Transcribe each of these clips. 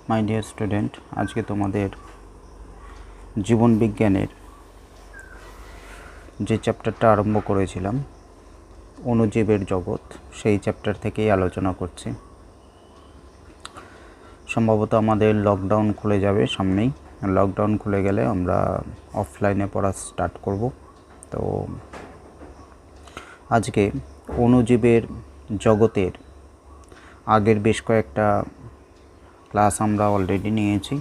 My dear student, আজকে তোমাদের জীবন বিজ্ঞানের যে চ্যাপ্টারটা আরম্ভ করেছিলাম অণুজীবের জগৎ, সেই চ্যাপ্টার থেকেই আলোচনা করছি। সম্ভবত আমাদের লকডাউন খুলে যাবে সামনেই। লকডাউন খুলে গেলে আমরা অফলাইনে পড়া স্টার্ট করব। তো আজকে অণুজীবের জগতের আগের বেশ কয়েকটা ক্লাস আমরা অলরেডি নিয়েছি।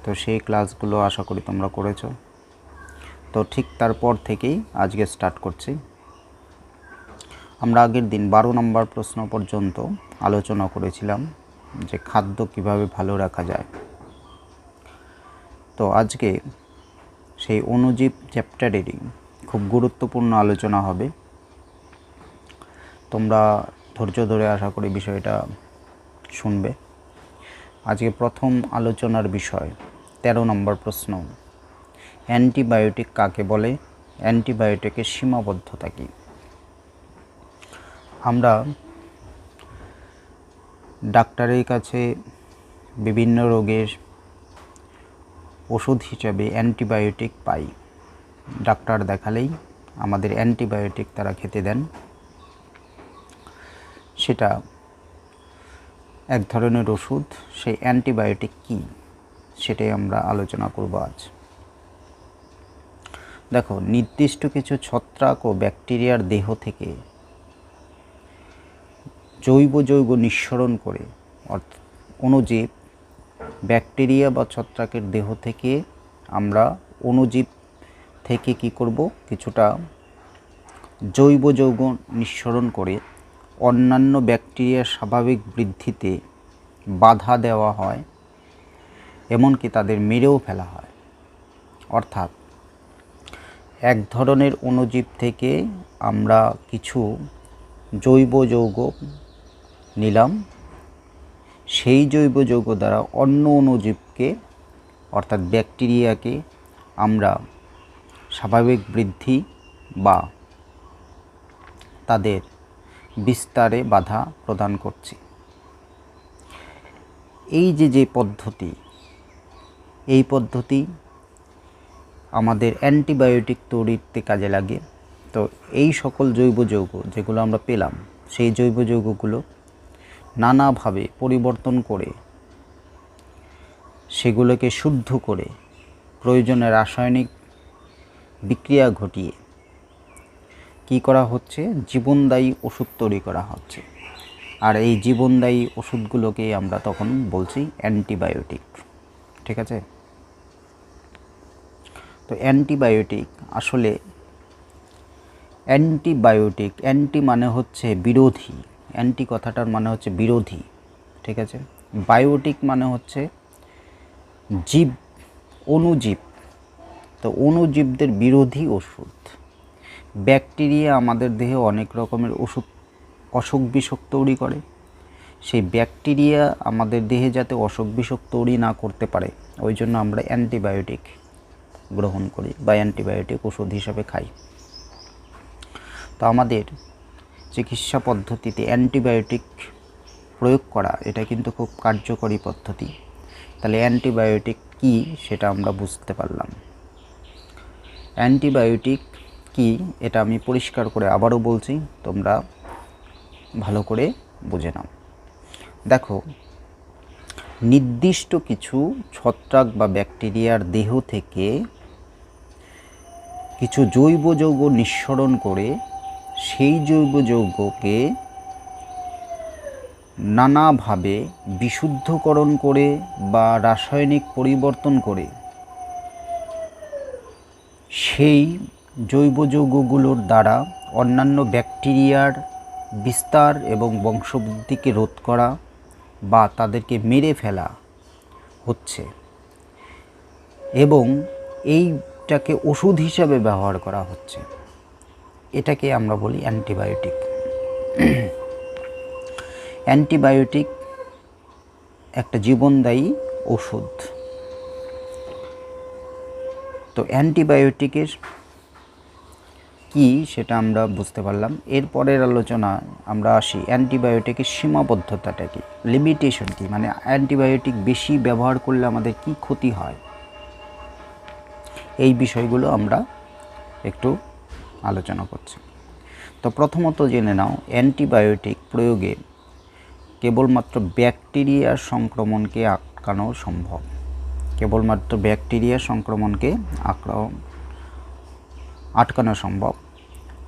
তো সেই ক্লাসগুলো আশা করি তোমরা করেছো। তো ঠিক তারপর থেকেই আজকে স্টার্ট করছি। আমরা আগের দিন 12 নম্বর প্রশ্ন পর্যন্ত আলোচনা করেছিলাম যে খাদ্য কিভাবে ভালো রাখা যায়। তো আজকে সেই অণুজীব চ্যাপ্টারেরই খুব গুরুত্বপূর্ণ আলোচনা হবে। তোমরা ধৈর্য ধরে আশা করি বিষয়টা শুনবে। আজকে প্রথম আলোচনার বিষয় 13 নম্বর প্রশ্ন, অ্যান্টিবায়োটিক কাকে বলে, অ্যান্টিবায়োটিকের সীমাবদ্ধতা কী। আমরা ডাক্তারের কাছে বিভিন্ন রোগের ওষুধ হিসাবে অ্যান্টিবায়োটিক পাই। ডাক্তার দেখালেই আমাদের অ্যান্টিবায়োটিক তারা খেতে দেন। সেটা এক ধরনের ওষুধ। সেই অ্যান্টিবায়োটিক কী সেটাই আমরা আলোচনা করব আজ। দেখো, নির্দিষ্ট কিছু ছত্রাক ও ব্যাকটেরিয়ার দেহ থেকে জৈব যৌগ নিঃসরণ করে, অর্থাৎ অণুজীব ব্যাকটেরিয়া বা ছত্রাকের দেহ থেকে আমরা অণুজীব থেকে কি করব, কিছুটা জৈব যৌগ নিঃসরণ করে অন্যান্য ব্যাকটেরিয়ার স্বাভাবিক বৃদ্ধিতে বাধা দেওয়া হয়, এমনকি তাদের মেরেও ফেলা হয়। অর্থাৎ এক ধরনের অণুজীব থেকে আমরা কিছু জৈব যৌগ নিলাম, সেই জৈব যৌগ দ্বারা অন্য অণুজীবকে অর্থাৎ ব্যাকটেরিয়াকে আমরা স্বাভাবিক বৃদ্ধি বা তাদের বিস্তারে বাধা প্রদান করছি। এই যে পদ্ধতি, এই পদ্ধতি আমাদের অ্যান্টিবায়োটিক তৈরিতে কাজে লাগে। তো এই সকল জৈব যৌগ যেগুলো আমরা পেলাম, সেই জৈব যৌগগুলো নানাভাবে পরিবর্তন করে, সেগুলোকে শুদ্ধ করে প্রয়োজনে রাসায়নিক বিক্রিয়া ঘটিয়ে কি করা হচ্ছে, জীবনদায়ী ওষুধ তৈরি করা হচ্ছে। আর এই জীবনদায়ী ওষুধগুলোকে আমরা তখন বলছি অ্যান্টিবায়োটিক। ঠিক আছে? তো অ্যান্টিবায়োটিক আসলে অ্যান্টি মানে হচ্ছে বিরোধী। অ্যান্টি কথাটার মানে হচ্ছে বিরোধী। ঠিক আছে? বায়োটিক মানে হচ্ছে জীব, অণুজীব। তো অণুজীবদের বিরোধী ওষুধ। ব্যাকটেরিয়া আমাদের দেহে অনেক রকমের অসুখ বিসুখ তৈরি করে। সেই ব্যাকটেরিয়া আমাদের দেহে যাতে অসুখ বিসুখ তৈরি না করতে পারে, ওই জন্য আমরা অ্যান্টিবায়োটিক গ্রহণ করি বা অ্যান্টিবায়োটিক ওষুধ হিসাবে খাই। তো আমাদের চিকিৎসা পদ্ধতিতে অ্যান্টিবায়োটিক প্রয়োগ করা, এটা কিন্তু খুব কার্যকরী পদ্ধতি। তাহলে অ্যান্টিবায়োটিক কী সেটা আমরা বুঝতে পারলাম। অ্যান্টিবায়োটিক কী এটা আমি পরিষ্কার করে আবারও বলছি, তোমরা ভালো করে বুঝে নাও। দেখো, নির্দিষ্ট কিছু ছত্রাক বা ব্যাকটেরিয়ার দেহ থেকে কিছু জৈব যৌগ নিঃসরণ করে সেই জৈব যৌগকে নানাভাবে বিশুদ্ধকরণ করে বা রাসায়নিক পরিবর্তন করে সেই জৈব যৌগগুলোর দ্বারা অন্যান্য ব্যাকটেরিয়ার বিস্তার এবং বংশবৃদ্ধিকে রোধ করা বা তাদেরকে মেরে ফেলা হচ্ছে, এবং এইটাকে ওষুধ হিসাবে ব্যবহার করা হচ্ছে। এটাকে আমরা বলি অ্যান্টিবায়োটিক। অ্যান্টিবায়োটিক একটা জীবনদায়ী ওষুধ। তো অ্যান্টিবায়োটিকের কি সেটা আমরা বুঝতে পারলাম। এরপরের আলোচনা আমরা আসি অ্যান্টিবায়োটিকের সীমাবদ্ধতাটা কি, লিমিটেশন কি, মানে অ্যান্টিবায়োটিক বেশি ব্যবহার করলে আমাদের কি ক্ষতি হয়, এই বিষয়গুলো আমরা একটু আলোচনা করছি। তো প্রথমত জেনে নাও, অ্যান্টিবায়োটিক প্রয়োগে কেবলমাত্র ব্যাকটেরিয়ার সংক্রমণকে আটকানো সম্ভব। কেবলমাত্র ব্যাকটেরিয়ার সংক্রমণকে আটকানো সম্ভব।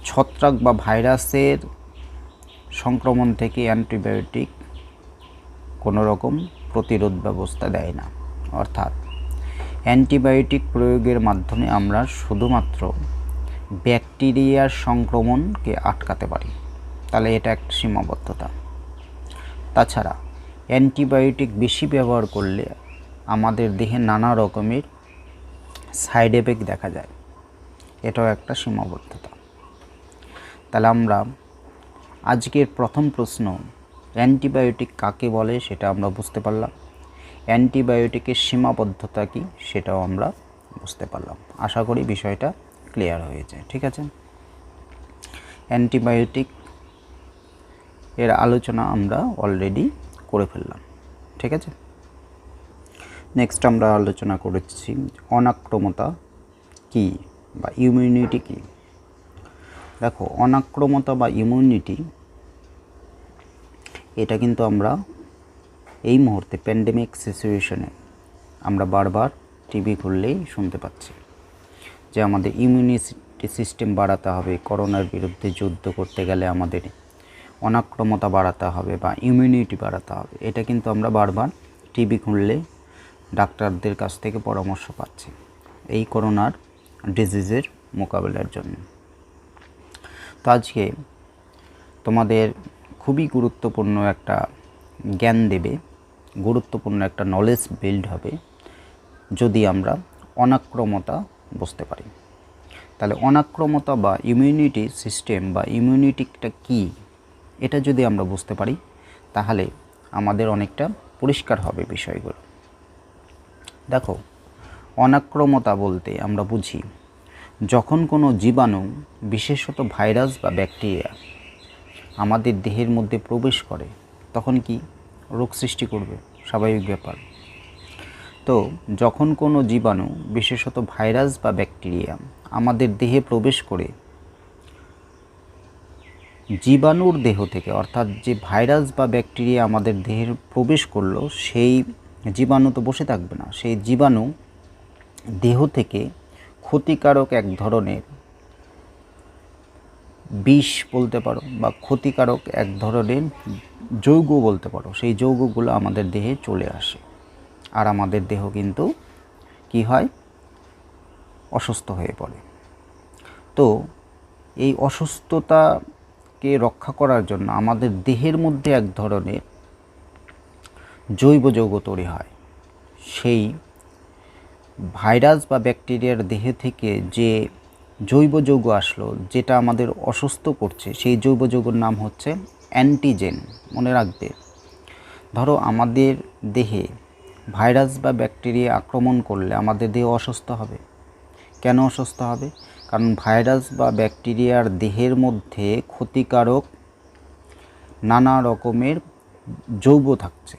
ছত্রাক বা ভাইরাসের সংক্রমণ থেকে অ্যান্টিবায়োটিক কোনো রকম প্রতিরোধ ব্যবস্থা দেয় না। অর্থাৎ অ্যান্টিবায়োটিক প্রয়োগের মাধ্যমে আমরা শুধুমাত্র ব্যাকটেরিয়ার সংক্রমণকে আটকাতে পারি। তাহলে এটা একটা সীমাবদ্ধতা। তাছাড়া অ্যান্টিবায়োটিক বেশি ব্যবহার করলে আমাদের দেহে নানা রকমের সাইড এফেক্ট দেখা যায়, এটাও একটা সীমাবদ্ধতা। তাহলে আমরা আজকের প্রথম প্রশ্ন, অ্যান্টিবায়োটিক কাকে বলে সেটা আমরা বুঝতে পারলাম, অ্যান্টিবায়োটিকের সীমাবদ্ধতা কী সেটাও আমরা বুঝতে পারলাম। আশা করি বিষয়টা ক্লিয়ার হয়েছে। ঠিক আছে, অ্যান্টিবায়োটিক এর আলোচনা আমরা অলরেডি করে ফেললাম। ঠিক আছে, নেক্সট আমরা আলোচনা করেছি অনাক্রমতা কী বা ইমিউনিটি কী। দেখো, অনাক্রমতা বা ইমিউনিটি এটা কিন্তু আমরা এই মুহূর্তে প্যান্ডেমিক সিচুয়েশনে আমরা বারবার টিভি খুললেই শুনতে পাচ্ছি যে আমাদের ইমিউনিটি সিস্টেম বাড়াতে হবে, করোনার বিরুদ্ধে যুদ্ধ করতে গেলে আমাদের অনাক্রমতা বাড়াতে হবে বা ইমিউনিটি বাড়াতে হবে। এটা কিন্তু আমরা বারবার টিভি খুললে ডাক্তারদের কাছ থেকে পরামর্শ পাচ্ছি এই করোনার ডিজিজের মোকাবেলার জন্য। তো আজকে তোমাদের খুবই গুরুত্বপূর্ণ একটা জ্ঞান দেবে, গুরুত্বপূর্ণ একটা নলেজ বিল্ড হবে যদি আমরা অনাক্রমতা বুঝতে পারি। তাহলে অনাক্রমতা বা ইমিউনিটি সিস্টেম বা ইমিউনিটিটা কী, এটা যদি আমরা বুঝতে পারি তাহলে আমাদের অনেকটা পরিষ্কার হবে বিষয়গুলো। দেখো, অনাক্রমতা বলতে আমরা বুঝি যখন কোনো জীবাণু, বিশেষত ভাইরাস বা ব্যাকটেরিয়া আমাদের দেহের মধ্যে প্রবেশ করে তখন কি রোগ সৃষ্টি করবে, স্বাভাবিক ব্যাপার। তো যখন কোনো জীবাণু, বিশেষত ভাইরাস বা ব্যাকটেরিয়া আমাদের দেহে প্রবেশ করে, জীবাণুর দেহ থেকে, অর্থাৎ যে ভাইরাস বা ব্যাকটেরিয়া আমাদের দেহে প্রবেশ করলো সেই জীবাণু তো বসে থাকবে না, সেই জীবাণু দেহ থেকে ক্ষতিকারক এক ধরনের বিষ বলতে পারো বা ক্ষতিকারক এক ধরনের যৌগ বলতে পারো, সেই যৌগগুলো আমাদের দেহে চলে আসে আর আমাদের দেহ কিন্তু কি হয়, অসুস্থ হয়ে পড়ে। তো এই অসুস্থতাকে রক্ষা করার জন্য আমাদের দেহের মধ্যে এক ধরনের জৈব যৌগ তৈরি হয়। সেই ভাইরাস বা ব্যাকটেরিয়ার দেহ থেকে যে জৈব যৌগ আসলো যেটা আমাদের অসুস্থ করছে, সেই জৈব যৌগের নাম হচ্ছে অ্যান্টিজেন। মনে রাখবে, ধরো আমাদের দেহে ভাইরাস বা ব্যাকটেরিয়া আক্রমণ করলে আমাদের দেহ অসুস্থ হবে। কেন অসুস্থ হবে? কারণ ভাইরাস বা ব্যাকটেরিয়ার দেহের মধ্যে ক্ষতিকারক নানা রকমের যৌগ থাকছে।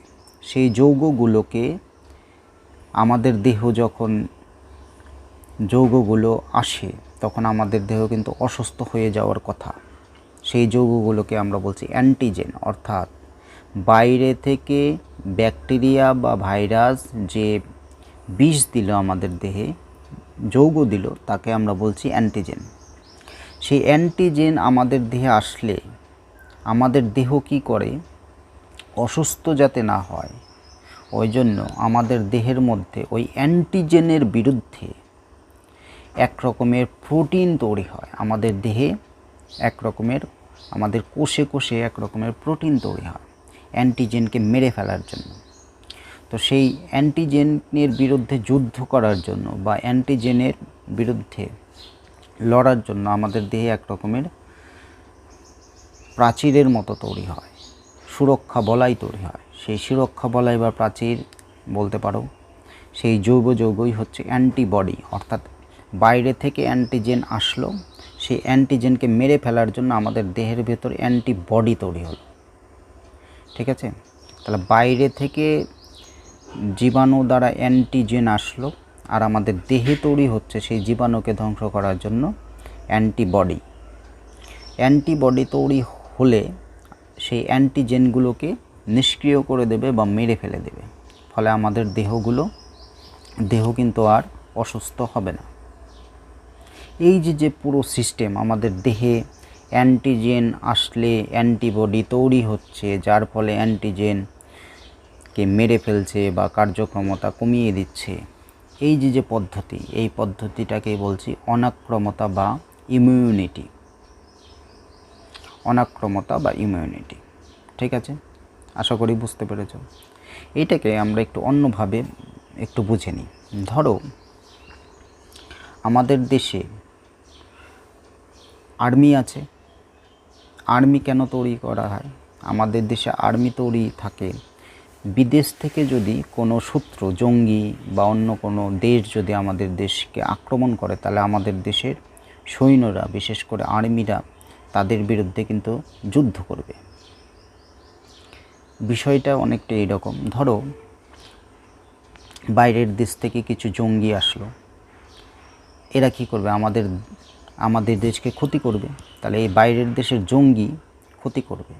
সেই যৌগগুলোকে আমাদের দেহ যখন যৌগগুলো আসে তখন আমাদের দেহ কিন্তু অসুস্থ হয়ে যাওয়ার কথা। সেই যৌগগুলোকে আমরা বলছি অ্যান্টিজেন, অর্থাৎ বাইরে থেকে ব্যাকটেরিয়া বা ভাইরাস যে বিষ দিল আমাদের দেহে, যৌগ দিল, তাকে আমরা বলছি অ্যান্টিজেন। সেই অ্যান্টিজেন আমাদের দেহে আসলে আমাদের দেহ কি করে, অসুস্থ যাতে না হয় ওই জন্য আমাদের দেহের মধ্যে ওই অ্যান্টিজেনের বিরুদ্ধে এক রকমের প্রোটিন তৈরি হয়। আমাদের দেহে এক রকমের, আমাদের কোষে কোষে এক রকমের প্রোটিন তৈরি হয় অ্যান্টিজেনকে মেরে ফেলার জন্য। তো সেই অ্যান্টিজেনের বিরুদ্ধে যুদ্ধ করার জন্য বা অ্যান্টিজেনের বিরুদ্ধে লড়ার জন্য আমাদের দেহে এক রকমের প্রাচীরের মতো তৈরি হয়, সুরক্ষা বলয় তৈরি হয়। সেই সুরক্ষা বলয় বা প্রাচীর বলতে পারো, সেই জৈব যৌগই হচ্ছে অ্যান্টিবডি। অর্থাৎ বাইরে থেকে অ্যান্টিজেন আসলো, সেই অ্যান্টিজেনকে মেরে ফেলার জন্য আমাদের দেহের ভেতর অ্যান্টিবডি তৈরি হলো। ঠিক আছে, তাহলে বাইরে থেকে জীবাণু দ্বারা অ্যান্টিজেন আসলো, আর আমাদের দেহে তৈরি হচ্ছে সেই জীবাণুকে ধ্বংস করার জন্য অ্যান্টিবডি। অ্যান্টিবডি তৈরি হলে সেই অ্যান্টিজেনগুলোকে নিষ্ক্রিয় করে দেবে বা মেরে ফেলে দেবে, ফলে আমাদের দেহ কিন্তু আর অসুস্থ হবে না। এই যে পুরো সিস্টেম, আমাদের দেহে অ্যান্টিজেন আসলে অ্যান্টিবডি তৈরি হচ্ছে, যার ফলে অ্যান্টিজেনকে মেরে ফেলছে বা কার্যক্ষমতা কমিয়ে দিচ্ছে, এই যে পদ্ধতি, এই পদ্ধতিটাকেই বলছি অনাক্রমতা বা ইমিউনিটি। অনাক্রমতা বা ইমিউনিটি। ঠিক আছে, আশা করি বুঝতে পেরেছ। এইটাকে আমরা একটু অন্যভাবে একটু বুঝে নিই। ধরো আমাদের দেশে আর্মি আছে। আর্মি কেন তৈরি করা হয়? আমাদের দেশে আর্মি তৈরি থাকে বিদেশ থেকে যদি কোনো শত্রু, জঙ্গি বা অন্য কোনো দেশ যদি আমাদের দেশকে আক্রমণ করে, তাহলে আমাদের দেশের সৈন্যরা, বিশেষ করে আর্মিরা, তাদের বিরুদ্ধে কিন্তু যুদ্ধ করবে। বিষয়টা অনেকটা এইরকম। ধরো বাইরের দেশ থেকে কিছু জঙ্গি আসলো, এরা কি করবে? আমাদের দেশকে ক্ষতি করবে। তাহলে এই বাইরের দেশের জঙ্গি ক্ষতি করবে।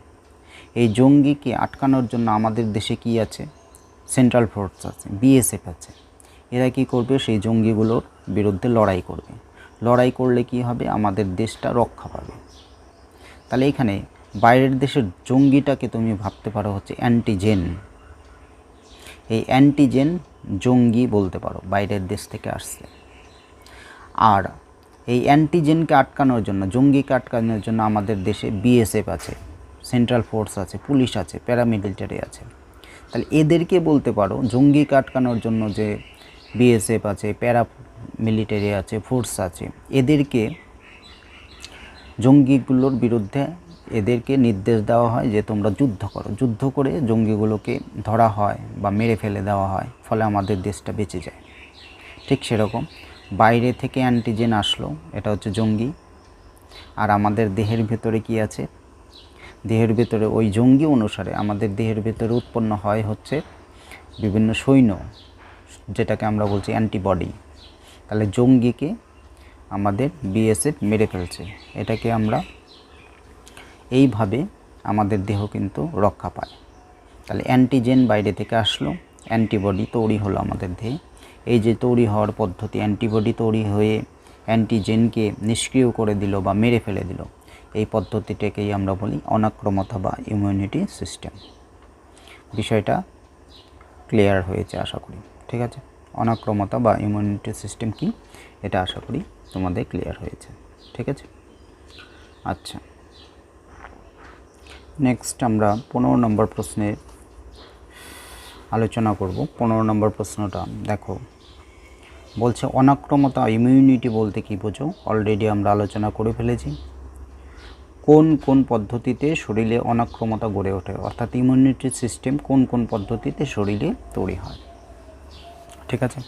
এই জঙ্গিকে আটকানোর জন্য আমাদের দেশে কি আছে? সেন্ট্রাল ফোর্স আছে, বিএসএফ আছে। এরা কি করবে? সেই জঙ্গিগুলোর বিরুদ্ধে লড়াই করবে। লড়াই করলে কি হবে? আমাদের দেশটা রক্ষা পাবে। তাহলে এখানে বাইরের দেশের জঙ্গিটাকে তুমি ভাবতে পারো হচ্ছে অ্যান্টিজেন। এই অ্যান্টিজেন জঙ্গি বলতে পারো, বাইরের দেশ থেকে আসছে। আর এই অ্যান্টিজেনকে আটকানোর জন্য, জঙ্গিকে আটকানোর জন্য আমাদের দেশে বিএসএফ আছে, সেন্ট্রাল ফোর্স আছে, পুলিশ আছে, প্যারামিলিটারি আছে। তাহলে এদেরকে বলতে পারো, জঙ্গিকে আটকানোর জন্য যে বিএসএফ আছে, প্যারামিলিটারি আছে, ফোর্স আছে, এদেরকে, জঙ্গিগুলোর বিরুদ্ধে এদেরকে নির্দেশ দেওয়া হয় যে তোমরা যুদ্ধ করো। যুদ্ধ করে জঙ্গিগুলোকে ধরা হয় বা মেরে ফেলে দেওয়া হয়, ফলে আমাদের দেশটা বেঁচে যায়। ঠিক সেরকম বাইরে থেকে অ্যান্টিজেন আসলো, এটা হচ্ছে জঙ্গি। আর আমাদের দেহের ভেতরে কি আছে? দেহের ভেতরে ওই জঙ্গি অনুসারে আমাদের দেহের ভেতরে উৎপন্ন হয় হচ্ছে বিভিন্ন সৈন্য, যেটাকে আমরা বলছি অ্যান্টিবডি। তাহলে জঙ্গিকে আমাদের বিএসএফ মেরে ফেলছে, এটাকে আমরা এইভাবে আমাদের দেহ কিন্তু রক্ষা পায়। তাহলে অ্যান্টিজেন বাইরে থেকে আসলো, অ্যান্টিবডি তৈরি হলো আমাদের দেহে। এই যে তৈরি হওয়ার পদ্ধতি, অ্যান্টিবডি তৈরি হয়ে অ্যান্টিজেনকে নিষ্ক্রিয় করে দিল বা মেরে ফেলে দিল, এই পদ্ধতিটাকেই আমরা বলি অনাক্রমতা বা ইমিউনিটি সিস্টেম। বিষয়টা ক্লিয়ার হয়েছে আশা করি। ঠিক আছে, অনাক্রমতা বা ইমিউনিটি সিস্টেম কি, এটা আশা করি তোমাদের ক্লিয়ার হয়েছে। ঠিক আছে, আচ্ছা, নেক্সট আমরা 15 নম্বর প্রশ্নের আলোচনা করব। 15 নম্বর প্রশ্নটা দেখো, বলছে অনাক্রমতা ইমিউনিটি বলতে কি বোঝো? অলরেডি আমরা আলোচনা করে ফেলেছি। কোন কোন পদ্ধতিতে শরীরে অনাক্রমতা গড়ে ওঠে, অর্থাৎ ইমিউনিটি সিস্টেম কোন কোন পদ্ধতিতে শরীরে তৈরি হয়। ঠিক আছে,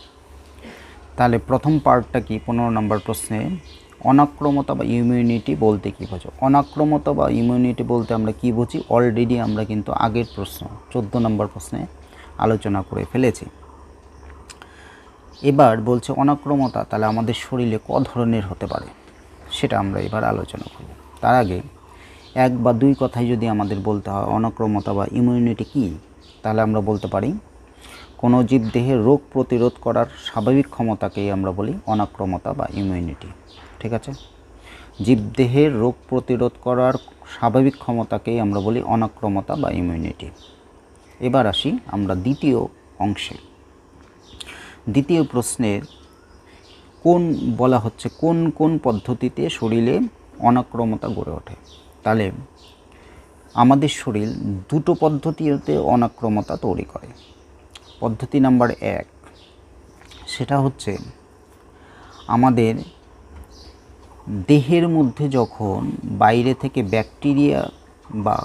তাহলে প্রথম পার্টটা কি? 15 নম্বর প্রশ্নে অনাক্রমতা বা ইমিউনিটি বলতে কী বোঝো? অনাক্রমতা বা ইমিউনিটি বলতে আমরা কি বুঝি, অলরেডি আমরা কিন্তু আগের প্রশ্ন 14 নম্বর প্রশ্নে আলোচনা করে ফেলেছি। এবার বলছে অনাক্রমতা, তাহলে আমাদের শরীরে ক ধরনের হতে পারে সেটা আমরা এবার আলোচনা করব। তার আগে এক বা দুই কথাই যদি আমাদের বলতে হয় অনাক্রমতা বা ইমিউনিটি কী, তাহলে আমরা বলতে পারি কোনো জীবদেহে রোগ প্রতিরোধ করার স্বাভাবিক ক্ষমতাকেই আমরা বলি অনাক্রমতা বা ইমিউনিটি। ঠিক আছে, জীবদেহের রোগ প্রতিরোধ করার স্বাভাবিক ক্ষমতাকেই আমরা বলি অনাক্রমতা বা ইমিউনিটি। এবার আসি আমরা দ্বিতীয় অংশে। দ্বিতীয় প্রশ্নের কোন বলা হচ্ছে কোন কোন পদ্ধতিতে শরীরে অনাক্রমতা গড়ে ওঠে। তাহলে আমাদের শরীর দুটো পদ্ধতিতে অনাক্রমতা তৈরি করে। পদ্ধতি নাম্বার 1, সেটা হচ্ছে আমাদের দেহের মধ্যে যখন বাইরে থেকে ব্যাকটেরিয়া বা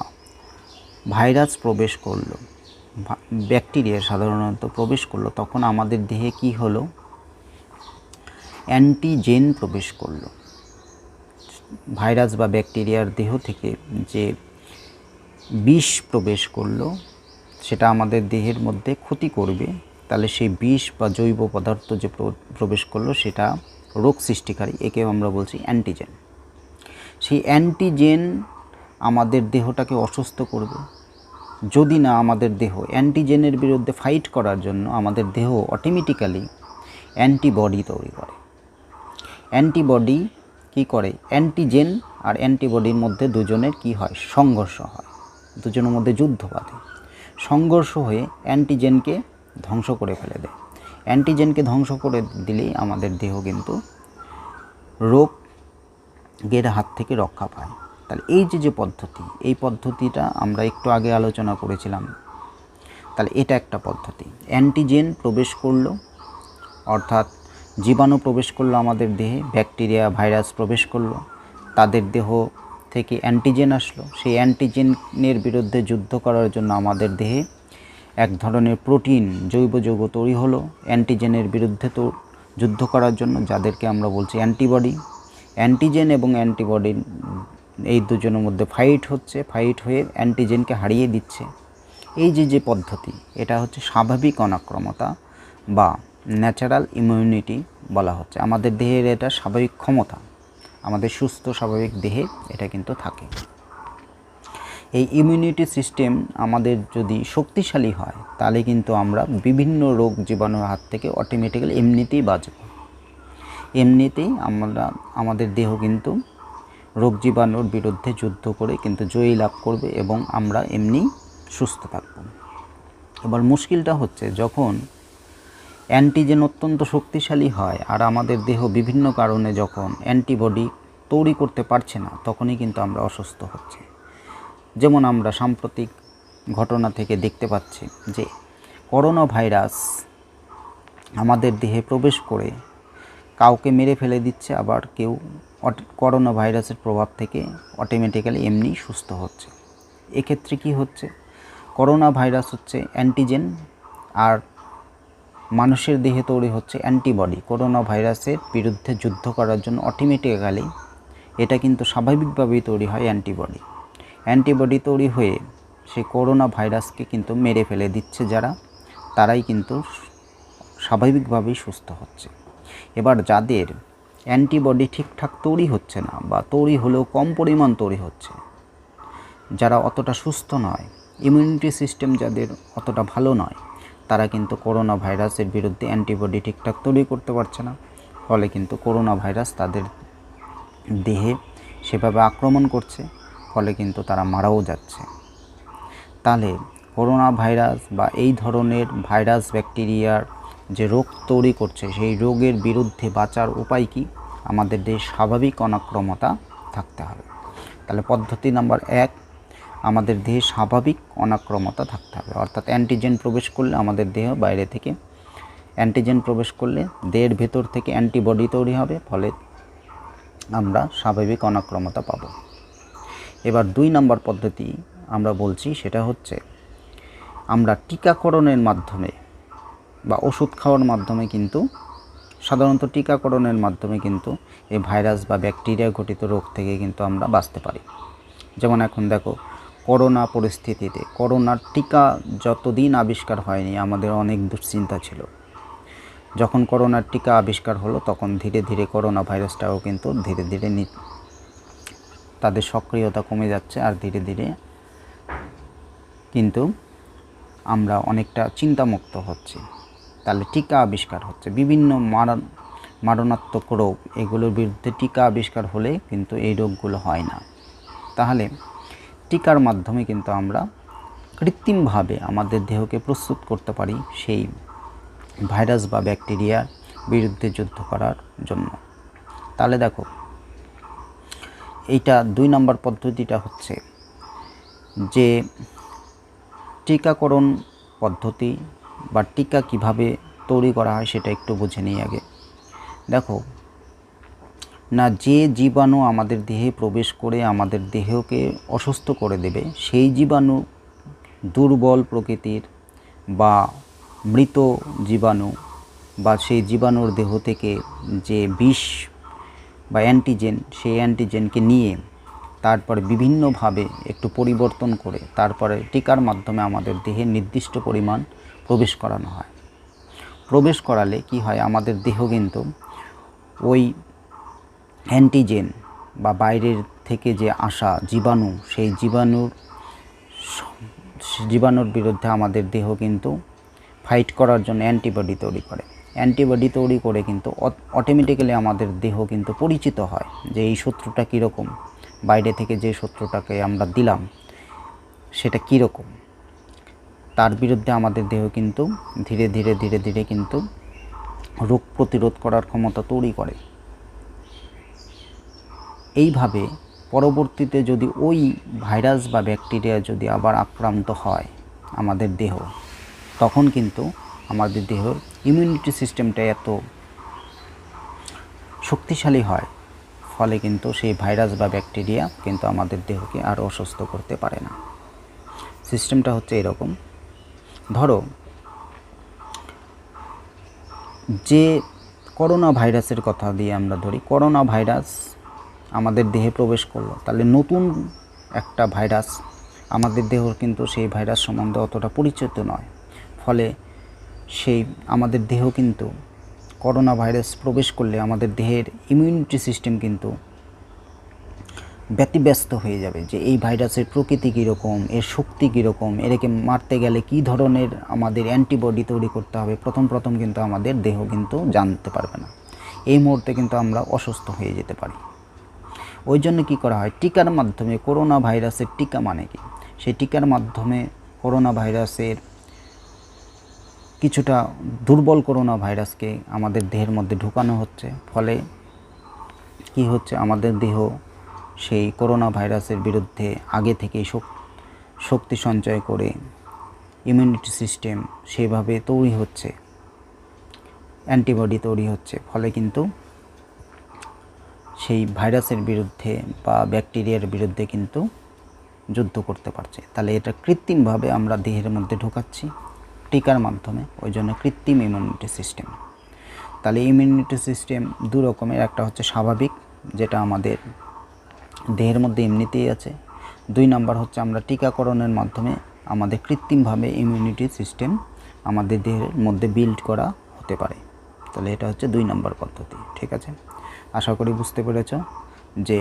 ভাইরাস প্রবেশ করলো, ব্যাকটেরিয়া সাধারণত প্রবেশ করলো, তখন আমাদের দেহে কি হলো? অ্যান্টিজেন প্রবেশ করলো। ভাইরাস বা ব্যাকটেরিয়ার দেহ থেকে যে বিষ প্রবেশ করলো সেটা আমাদের দেহের মধ্যে ক্ষতি করবে, তাহলে সেই বিষ বা জৈব পদার্থ যে প্রবেশ করলো সেটা রোগ সৃষ্টিকারী, একে আমরা বলছি অ্যান্টিজেন। সেই অ্যান্টিজেন আমাদের দেহটাকে অসুস্থ করবে। যদি না আমাদের দেহ অ্যান্টিজেনের বিরুদ্ধে ফাইট করার জন্য আমাদের দেহ অটোমেটিক্যালি অ্যান্টিবডি তৈরি করে। অ্যান্টিবডি কী করে? অ্যান্টিজেন আর অ্যান্টিবডির মধ্যে দুজনের কি হয়? সংঘর্ষ হয়, দুজনের মধ্যে যুদ্ধ বাধে। সংঘর্ষ হয়ে অ্যান্টিজেনকে ধ্বংস করে ফেলে দেয়। অ্যান্টিজেনকে ধ্বংস করে দিলেই আমাদের দেহ কিন্তু রোগের হাত থেকে রক্ষা পায়। তাহলে এই যে পদ্ধতি, এই পদ্ধতিটা আমরা একটু আগে আলোচনা করেছিলাম। তাহলে এটা একটা পদ্ধতি। অ্যান্টিজেন প্রবেশ করলো, অর্থাৎ জীবাণু প্রবেশ করলো আমাদের দেহে, ব্যাকটেরিয়া ভাইরাস প্রবেশ করলো, তাদের দেহ থেকে অ্যান্টিজেন আসলো। সেই অ্যান্টিজেনের বিরুদ্ধে যুদ্ধ করার জন্য আমাদের দেহে এক ধরনের প্রোটিন, জৈব যৌগ তৈরি হলো অ্যান্টিজেনের বিরুদ্ধে তো যুদ্ধ করার জন্য, যাদেরকে আমরা বলছি অ্যান্টিবডি। অ্যান্টিজেন এবং অ্যান্টিবডি এই দুজনের মধ্যে ফাইট হচ্ছে, ফাইট হয়ে অ্যান্টিজেনকে হারিয়ে দিচ্ছে। এই যে পদ্ধতি, এটা হচ্ছে স্বাভাবিক অনাক্রমতা বা ন্যাচারাল ইমিউনিটি বলা হচ্ছে। আমাদের দেহের এটা স্বাভাবিক ক্ষমতা, আমাদের সুস্থ স্বাভাবিক দেহে এটা কিন্তু থাকে। এই ইমিউনিটি সিস্টেম আমাদের যদি শক্তিশালী হয় তাহলে কিন্তু আমরা বিভিন্ন রোগ জীবাণুর হাত থেকে অটোমেটিক্যালি এমনিতেই বাঁচব। এমনিতেই আমাদের দেহ কিন্তু রোগ জীবাণুর বিরুদ্ধে যুদ্ধ করে কিন্তু জয়ী লাভ করবে এবং আমরা এমনি সুস্থ থাকব। এবার মুশকিলটা হচ্ছে যখন অ্যান্টিজেন অত্যন্ত শক্তিশালী হয় আর আমাদের দেহ বিভিন্ন কারণে যখন অ্যান্টিবডি তৈরি করতে পারছে না, তখনই কিন্তু আমরা অসুস্থ হচ্ছি। যেমন আমরা সাম্প্রতিক ঘটনা থেকে দেখতে পাচ্ছি যে করোনা ভাইরাস আমাদের দেহে প্রবেশ করে কাউকে মেরে ফেলে দিচ্ছে, আবার কেউ করোনা ভাইরাসের প্রভাব থেকে অটোমেটিক্যালি এমনি সুস্থ হচ্ছে। এক্ষেত্রে কি হচ্ছে? করোনা ভাইরাস হচ্ছে অ্যান্টিজেন আর মানুষের দেহে তৈরি হচ্ছে অ্যান্টিবডি। করোনা ভাইরাসের বিরুদ্ধে যুদ্ধ করার জন্য অটোমেটিক্যালি এটা কিন্তু স্বাভাবিকভাবেই তৈরি হয় অ্যান্টিবডি। অ্যান্টিবডি তৈরি হয়ে সেই করোনা ভাইরাসকে কিন্তু মেরে ফেলে দিচ্ছে যারা, তারাই কিন্তু স্বাভাবিকভাবেই সুস্থ হচ্ছে। এবার যাদের অ্যান্টিবডি ঠিকঠাক তৈরি হচ্ছে না বা তৈরি হলেও কম পরিমাণ তৈরি হচ্ছে, যারা অতটা সুস্থ নয়, ইমিউনিটি সিস্টেম যাদের অতটা ভালো নয়, তারা কিন্তু করোনা ভাইরাসের বিরুদ্ধে অ্যান্টিবডি ঠিকঠাক তৈরি করতে পারছে না। ফলে কিন্তু করোনা ভাইরাস তাদের দেহে সেভাবে আক্রমণ করছে, ফলে কিন্তু তারা মারাও যাচ্ছে। তাহলে করোনা ভাইরাস বা এই ধরনের ভাইরাস ব্যাকটেরিয়ার যে রোগ তৈরি করছে, সেই রোগের বিরুদ্ধে বাঁচার উপায় কি? আমাদের দেহে স্বাভাবিক অনাক্রমতা থাকতে হবে। তাহলে পদ্ধতি নাম্বার 1, আমাদের দেহে স্বাভাবিক অনাক্রমতা থাকতে হবে। অর্থাৎ অ্যান্টিজেন প্রবেশ করলে আমাদের দেহ বাইরে থেকে অ্যান্টিজেন প্রবেশ করলে দেহের ভেতর থেকে অ্যান্টিবডি তৈরি হবে, ফলে আমরা স্বাভাবিক অনাক্রমতা পাব। এবার 2 নম্বর পদ্ধতি আমরা বলছি, সেটা হচ্ছে আমরা টিকাকরণের মাধ্যমে বা ওষুধ খাওয়ার মাধ্যমে কিন্তু সাধারণত টিকাকরণের মাধ্যমে কিন্তু এই ভাইরাস বা ব্যাকটেরিয়া ঘটিত রোগ থেকে কিন্তু আমরা বাঁচতে পারি। যেমন এখন দেখো করোনা পরিস্থিতিতে করোনার টিকা যতদিন আবিষ্কার হয়নি আমাদের অনেক দুশ্চিন্তা ছিল। যখন করোনার টিকা আবিষ্কার হলো তখন ধীরে ধীরে করোনা ভাইরাসটাও কিন্তু ধীরে ধীরে তাদের সক্রিয়তা কমে যাচ্ছে আর ধীরে ধীরে কিন্তু আমরা অনেকটা চিন্তামুক্ত হচ্ছি। তাহলে টিকা আবিষ্কার হচ্ছে, বিভিন্ন মারণাত্মক রোগ, এগুলোর বিরুদ্ধে টিকা আবিষ্কার হলে কিন্তু এই রোগগুলো হয় না। তাহলে টিকার মাধ্যমে কিন্তু আমরা কৃত্রিমভাবে আমাদের দেহকে প্রস্তুত করতে পারি সেই ভাইরাস বা ব্যাকটেরিয়ার বিরুদ্ধে যুদ্ধ করার জন্য। তাহলে দেখো এইটা 2 নম্বর পদ্ধতিটা হচ্ছে যে টিকাকরণ পদ্ধতি বা টিকা কিভাবে তৈরি করা হয় সেটা একটু বুঝে নিই আগে। দেখো না, যে জীবাণু আমাদের দেহে প্রবেশ করে আমাদের দেহকে অসুস্থ করে দেবে, সেই জীবাণু দুর্বল প্রকৃতির বা মৃত জীবাণু বা সেই জীবাণুর দেহ থেকে যে বিষ বা অ্যান্টিজেন, সেই অ্যান্টিজেনকে নিয়ে তারপরে বিভিন্নভাবে একটু পরিবর্তন করে তারপরে টিকার মাধ্যমে আমাদের দেহে নির্দিষ্ট পরিমাণ প্রবেশ করানো হয়। প্রবেশ করালে কি হয়, আমাদের দেহ কিন্তু ওই অ্যান্টিজেন বা বাইরের থেকে যে আসা জীবাণু, সেই জীবাণুর বিরুদ্ধে আমাদের দেহ কিন্তু ফাইট করার জন্য অ্যান্টিবডি তৈরি করে। অ্যান্টিবডি তৈরি করে কিন্তু অটোমেটিক্যালি আমাদের দেহ কিন্তু পরিচিত হয় যে এই শত্রুটা কীরকম, বাইরে থেকে যে শত্রুটাকে আমরা দিলাম সেটা কীরকম। তার বিরুদ্ধে আমাদের দেহ কিন্তু ধীরে ধীরে ধীরে ধীরে কিন্তু রোগ প্রতিরোধ করার ক্ষমতা তৈরি করে। এইভাবে পরবর্তীতে যদি ওই ভাইরাস বা ব্যাকটেরিয়া যদি আবার আক্রান্ত হয় আমাদের দেহ, তখন কিন্তু আমাদের দেহের ইমিউনিটি সিস্টেমটা এত শক্তিশালী হয়, ফলে কিন্তু সেই ভাইরাস বা ব্যাকটেরিয়া কিন্তু আমাদের দেহকে আর অসুস্থ করতে পারে না। সিস্টেমটা হচ্ছে এরকম। ধরো যে করোনা ভাইরাসের কথা দিয়ে আমরা ধরি, করোনা ভাইরাস আমাদের দেহে প্রবেশ করলো, তাহলে নতুন একটা ভাইরাস, আমাদের দেহ কিন্তু সেই ভাইরাস সম্বন্ধে অতটা পরিচিত নয়, ফলে সেই আমাদের দেহ কিন্তু করোনা ভাইরাস প্রবেশ করলে আমাদের দেহের ইমিউনিটি সিস্টেম কিন্তু ব্যতিব্যস্ত হয়ে যাবে যে এই ভাইরাসের প্রকৃতি কীরকম, এর শক্তি কীরকম, এরকে মারতে গেলে কী ধরনের আমাদের অ্যান্টিবডি তৈরি করতে হবে। প্রথম কিন্তু আমাদের দেহ কিন্তু জানতে পারবে না, এই মুহূর্তে কিন্তু আমরা অসুস্থ হয়ে যেতে পারি। ওই জন্য কী করা হয়, টিকার মাধ্যমে, করোনা ভাইরাসের টিকা মানে কি, সেই টিকার মাধ্যমে করোনা ভাইরাসের কিছুটা দুর্বল করোনা ভাইরাসকে আমাদের দেহের মধ্যে ঢুকানো হচ্ছে। ফলে কি হচ্ছে, আমাদের দেহ সেই করোনা ভাইরাসের বিরুদ্ধে আগে থেকেই শক্তি সঞ্চয় করে ইমিউনিটি সিস্টেম সেভাবে তৈরি হচ্ছে, অ্যান্টিবডি তৈরি হচ্ছে, ফলে কিন্তু সেই ভাইরাসের বিরুদ্ধে বা ব্যাকটেরিয়ার বিরুদ্ধে কিন্তু যুদ্ধ করতে পারছে। তাহলে এটা কৃত্রিমভাবে আমরা দেহের মধ্যে ঢোকাচ্ছি টিকার মাধ্যমে, ওই জন্য কৃত্রিম ইমিউনিটি সিস্টেম। তাহলে ইমিউনিটি সিস্টেম দু রকমের, একটা হচ্ছে স্বাভাবিক, যেটা আমাদের দেহের মধ্যে এমনিতেই আছে। 2 নাম্বার হচ্ছে আমরা টিকাকরণের মাধ্যমে আমাদের কৃত্রিমভাবে ইমিউনিটি সিস্টেম আমাদের দেহের মধ্যে বিল্ড করা হতে পারে। তাহলে এটা হচ্ছে 2 নাম্বার পদ্ধতি। ঠিক আছে, আশা করি বুঝতে পেরেছ যে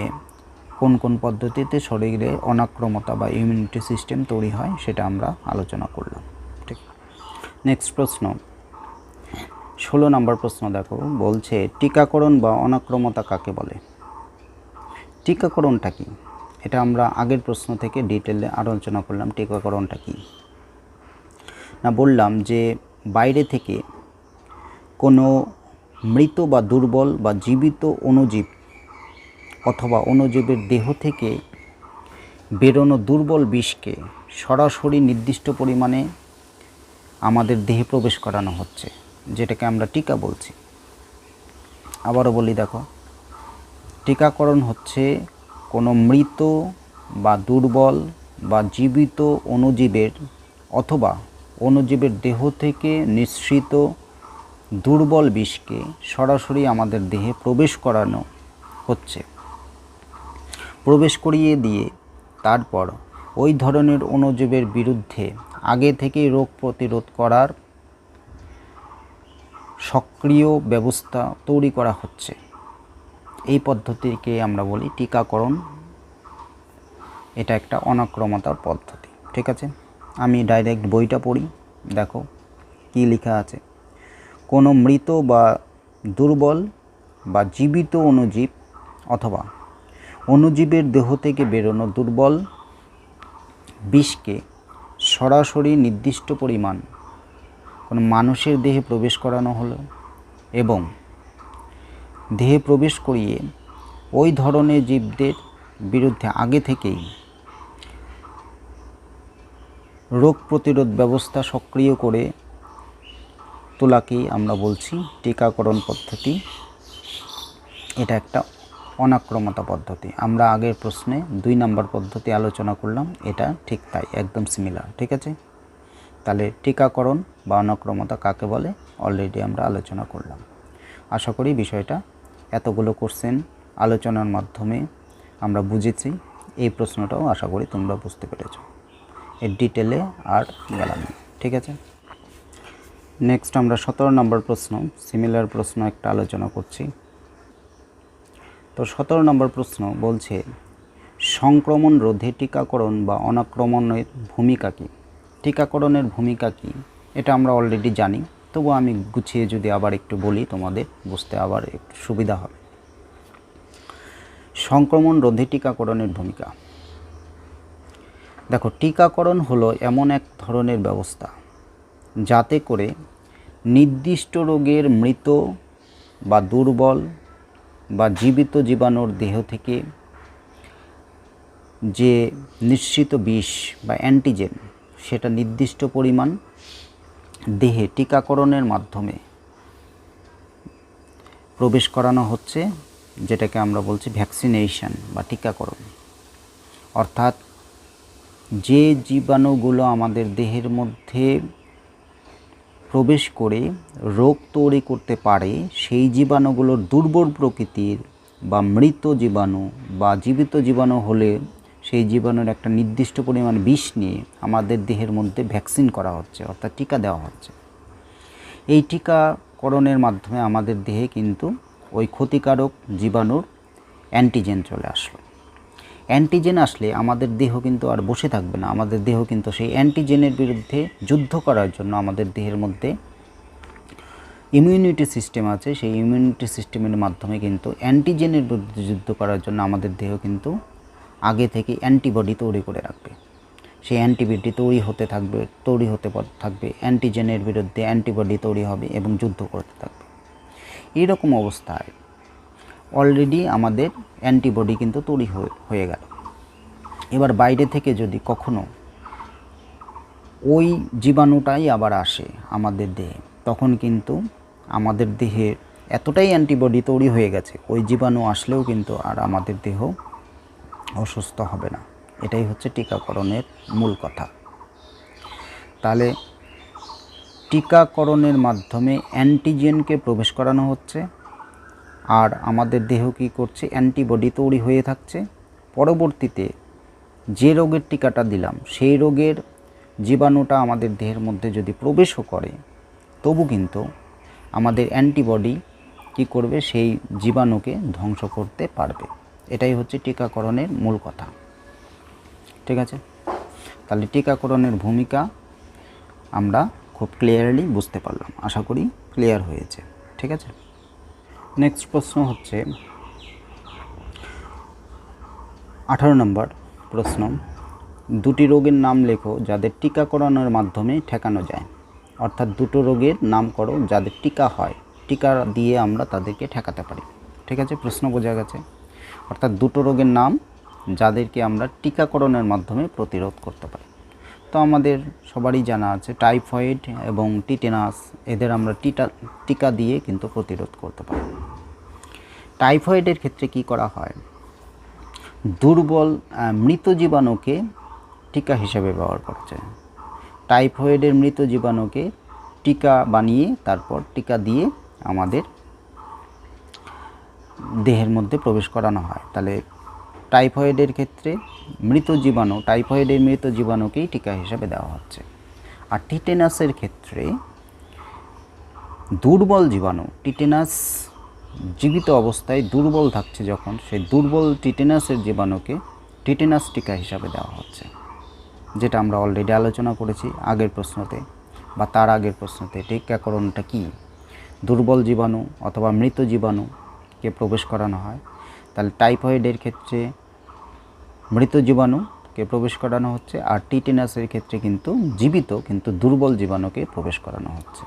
কোন কোন পদ্ধতিতে শরীরে অনাক্রমতা বা ইমিউনিটি সিস্টেম তৈরি হয়, সেটা আমরা আলোচনা করলাম। ঠিক, নেক্সট প্রশ্ন 16 নম্বর প্রশ্ন দেখো, বলছে টিকাকরণ বা অনাক্রমতা কাকে বলে। টিকাকরণটা কি, এটা আমরা আগের প্রশ্ন থেকে ডিটেলে আলোচনা করলাম। টিকাকরণটা কি না, বললাম যে বাইরে থেকে কোনো মৃত বা দুর্বল বা জীবিত অণুজীব অথবা অণুজীবের দেহ থেকে বেরোনো দুর্বল বিষকে সরাসরি নির্দিষ্ট পরিমাণে আমাদের দেহে প্রবেশ করানো হচ্ছে, যেটাকে আমরা টিকা বলছি। আবারও বলি, দেখো, টিকাকরণ হচ্ছে কোনো মৃত বা দুর্বল বা জীবিত অণুজীবের অথবা অণুজীবের দেহ থেকে নিঃসৃত দুর্বল বিষকে সরাসরি আমাদের দেহে প্রবেশ করানো হচ্ছে, প্রবেশ করিয়ে দিয়ে তারপর ওই ধরনের অণুজীবের বিরুদ্ধে আগে থেকেই রোগ প্রতিরোধ করার সক্রিয় ব্যবস্থা তৈরি করা হচ্ছে। এই পদ্ধতিকে আমরা বলি টিকাকরণ। এটা একটা অনাক্রমতার পদ্ধতি। ঠিক আছে, আমি ডাইরেক্ট বইটা পড়ি, দেখো কি লেখা আছে। কোনো মৃত বা দুর্বল বা জীবিত অণুজীব অথবা অণুজীবের দেহ থেকে বেরোনো দুর্বল বিষকে সরাসরি নির্দিষ্ট পরিমাণ কোনো মানুষের দেহে প্রবেশ করানো হলো এবং দেহে প্রবেশ করিয়ে ওই ধরনের জীবদের বিরুদ্ধে আগে থেকেই রোগ প্রতিরোধ ব্যবস্থা সক্রিয় করে তোলাকেই আমরা বলছি টিকাকরণ পদ্ধতি। এটা একটা অনাক্রমতা পদ্ধতি। আমরা আগের প্রশ্নে 2 নম্বর পদ্ধতি আলোচনা করলাম, এটা ঠিক তাই, একদম সিমিলার। ঠিক আছে, তাহলে টিকাকরণ বা অনাক্রমতা কাকে বলে অলরেডি আমরা আলোচনা করলাম। আশা করি বিষয়টা, এতগুলো কোশ্চেন আলোচনার মাধ্যমে আমরা বুঝেছি। এই প্রশ্নটাও আশা করি তোমরা বুঝতে পেরেছো, এর ডিটেলে আর গেলাম না। ঠিক আছে, নেক্সট আমরা 17 নম্বর প্রশ্ন, সিমিলার প্রশ্ন একটা আলোচনা করছি। তো 17 নম্বর প্রশ্ন বলছে, সংক্রমণ রোধে টিকাকরণ বা অনাক্রমণের ভূমিকা কী? টিকাকরণের ভূমিকা কী এটা আমরা অলরেডি জানি, তবু আমি গুছিয়ে যদি আবার একটু বলি তোমাদের বুঝতে আবার একটু সুবিধা হবে। সংক্রমণ রোধে টিকাকরণের ভূমিকা। দেখো, টিকাকরণ হলো এমন এক ধরনের ব্যবস্থা যাতে করে নির্দিষ্ট রোগের মৃত বা দুর্বল বা জীবিত জীবাণুর দেহ থেকে যে নিঃসৃত বিষ বা অ্যান্টিজেন সেটা নির্দিষ্ট পরিমাণ দেহে টিকাকরণের মাধ্যমে প্রবেশ করানো হচ্ছে, যেটাকে আমরা বলছি ভ্যাকসিনেশন বা টিকাকরণ। অর্থাৎ যে জীবাণুগুলো আমাদের দেহের মধ্যে প্রবেশ করে রোগ তৈরি করতে পারে, সেই জীবাণুগুলোর দুর্বল প্রকৃতির বা মৃত জীবাণু বা জীবিত জীবাণু হলে সেই জীবাণুর একটা নির্দিষ্ট পরিমাণ বিষ নিয়ে আমাদের দেহের মধ্যে ভ্যাকসিন করা হচ্ছে, অর্থাৎ টিকা দেওয়া হচ্ছে। এই টিকাকরণের মাধ্যমে আমাদের দেহে কিন্তু ওই ক্ষতিকারক জীবাণুর অ্যান্টিজেন চলে আসলো। অ্যান্টিজেন আসলে আমাদের দেহ কিন্তু আর বসে থাকবে না, আমাদের দেহ কিন্তু সেই অ্যান্টিজেনের বিরুদ্ধে যুদ্ধ করার জন্য আমাদের দেহের মধ্যে ইমিউনিটি সিস্টেম আছে, সেই ইমিউনিটি সিস্টেমের মাধ্যমে কিন্তু অ্যান্টিজেনের বিরুদ্ধে যুদ্ধ করার জন্য আমাদের দেহ কিন্তু আগে থেকে অ্যান্টিবডি তৈরি করে রাখবে। সেই অ্যান্টিবডি তৈরি হতে থাকবে, অ্যান্টিজেনের বিরুদ্ধে অ্যান্টিবডি তৈরি হবে এবং যুদ্ধ করতে থাকবে। এইরকম অবস্থায় অলরেডি আমাদের অ্যান্টিবডি কিন্তু তৈরি হয়ে গেল। এবার বাইরে থেকে যদি কখনো ওই জীবাণুটাই আবার আসে আমাদের দেহে, তখন কিন্তু আমাদের দেহে এতটাই অ্যান্টিবডি তৈরি হয়ে গেছে, ওই জীবাণু আসলেও কিন্তু আর আমাদের দেহ অসুস্থ হবে না। এটাই হচ্ছে টিকাকরণের মূল কথা। তাহলে টিকাকরণের মাধ্যমে অ্যান্টিজেনকে প্রবেশ করানো হচ্ছে, আর আমাদের দেহ কী করছে, অ্যান্টিবডি তৈরি হয়ে থাকছে। পরবর্তীতে যে রোগের টিকাটা দিলাম সেই রোগের জীবাণুটা আমাদের দেহের মধ্যে যদি প্রবেশও করে, তবু কিন্তু আমাদের অ্যান্টিবডি কী করবে, সেই জীবাণুকে ধ্বংস করতে পারবে। এটাই হচ্ছে টিকাকরণের মূল কথা। ঠিক আছে, তাহলে টিকাকরণের ভূমিকা আমরা খুব ক্লিয়ারলি বুঝতে পারলাম, আশা করি ক্লিয়ার হয়েছে। ঠিক আছে, নেক্সট প্রশ্ন হচ্ছে 18 নম্বর প্রশ্ন, দুটি রোগের নাম লেখো যাদের টিকাকরণের মাধ্যমে ঠেকানো যায়। অর্থাৎ দুটো রোগের নাম করো যাদের টিকা হয়, টিকা দিয়ে আমরা তাদেরকে ঠেকাতে পারি। ঠিক আছে, প্রশ্ন বোঝা গেছে? অর্থাৎ দুটো রোগের নাম যাদেরকে আমরা টিকাকরণের মাধ্যমে প্রতিরোধ করতে পারি। তো আমাদের সবারই জানা আছে টাইফয়েড এবং টিটেনাস, এদের আমরা টিকা দিয়ে কিন্তু প্রতিরোধ করতে পারি। টাইফয়েডের ক্ষেত্রে কি করা হয়, দুর্বল মৃত জীবাণুকে টিকা হিসেবে ব্যবহার করা যায়। টাইফয়েডের মৃত জীবাণুকে টিকা বানিয়ে তারপর টিকা দিয়ে আমাদের দেহের মধ্যে প্রবেশ করানো হয়। তাহলে টাইফয়েডের ক্ষেত্রে টাইফয়েডের মৃত জীবাণুকেই টিকা হিসেবে দেওয়া হচ্ছে। আর টিটেনাসের ক্ষেত্রে দুর্বল জীবাণু, টিটেনাস জীবিত অবস্থায় দুর্বল থাকছে যখন, সেই দুর্বল টিটেনাসের জীবাণুকে টিটেনাস টিকা হিসাবে দেওয়া হচ্ছে, যেটা আমরা অলরেডি আলোচনা করেছি আগের প্রশ্নতে বা তার আগের প্রশ্নতে। টিকাকরণটা কি, দুর্বল জীবাণু অথবা মৃত জীবাণুকে প্রবেশ করানো হয়। তাহলে টাইফয়েডের ক্ষেত্রে মৃত জীবাণুকে প্রবেশ করানো হচ্ছে, আর টিটেনাসের ক্ষেত্রে কিন্তু জীবিত কিন্তু দুর্বল জীবাণুকে প্রবেশ করানো হচ্ছে।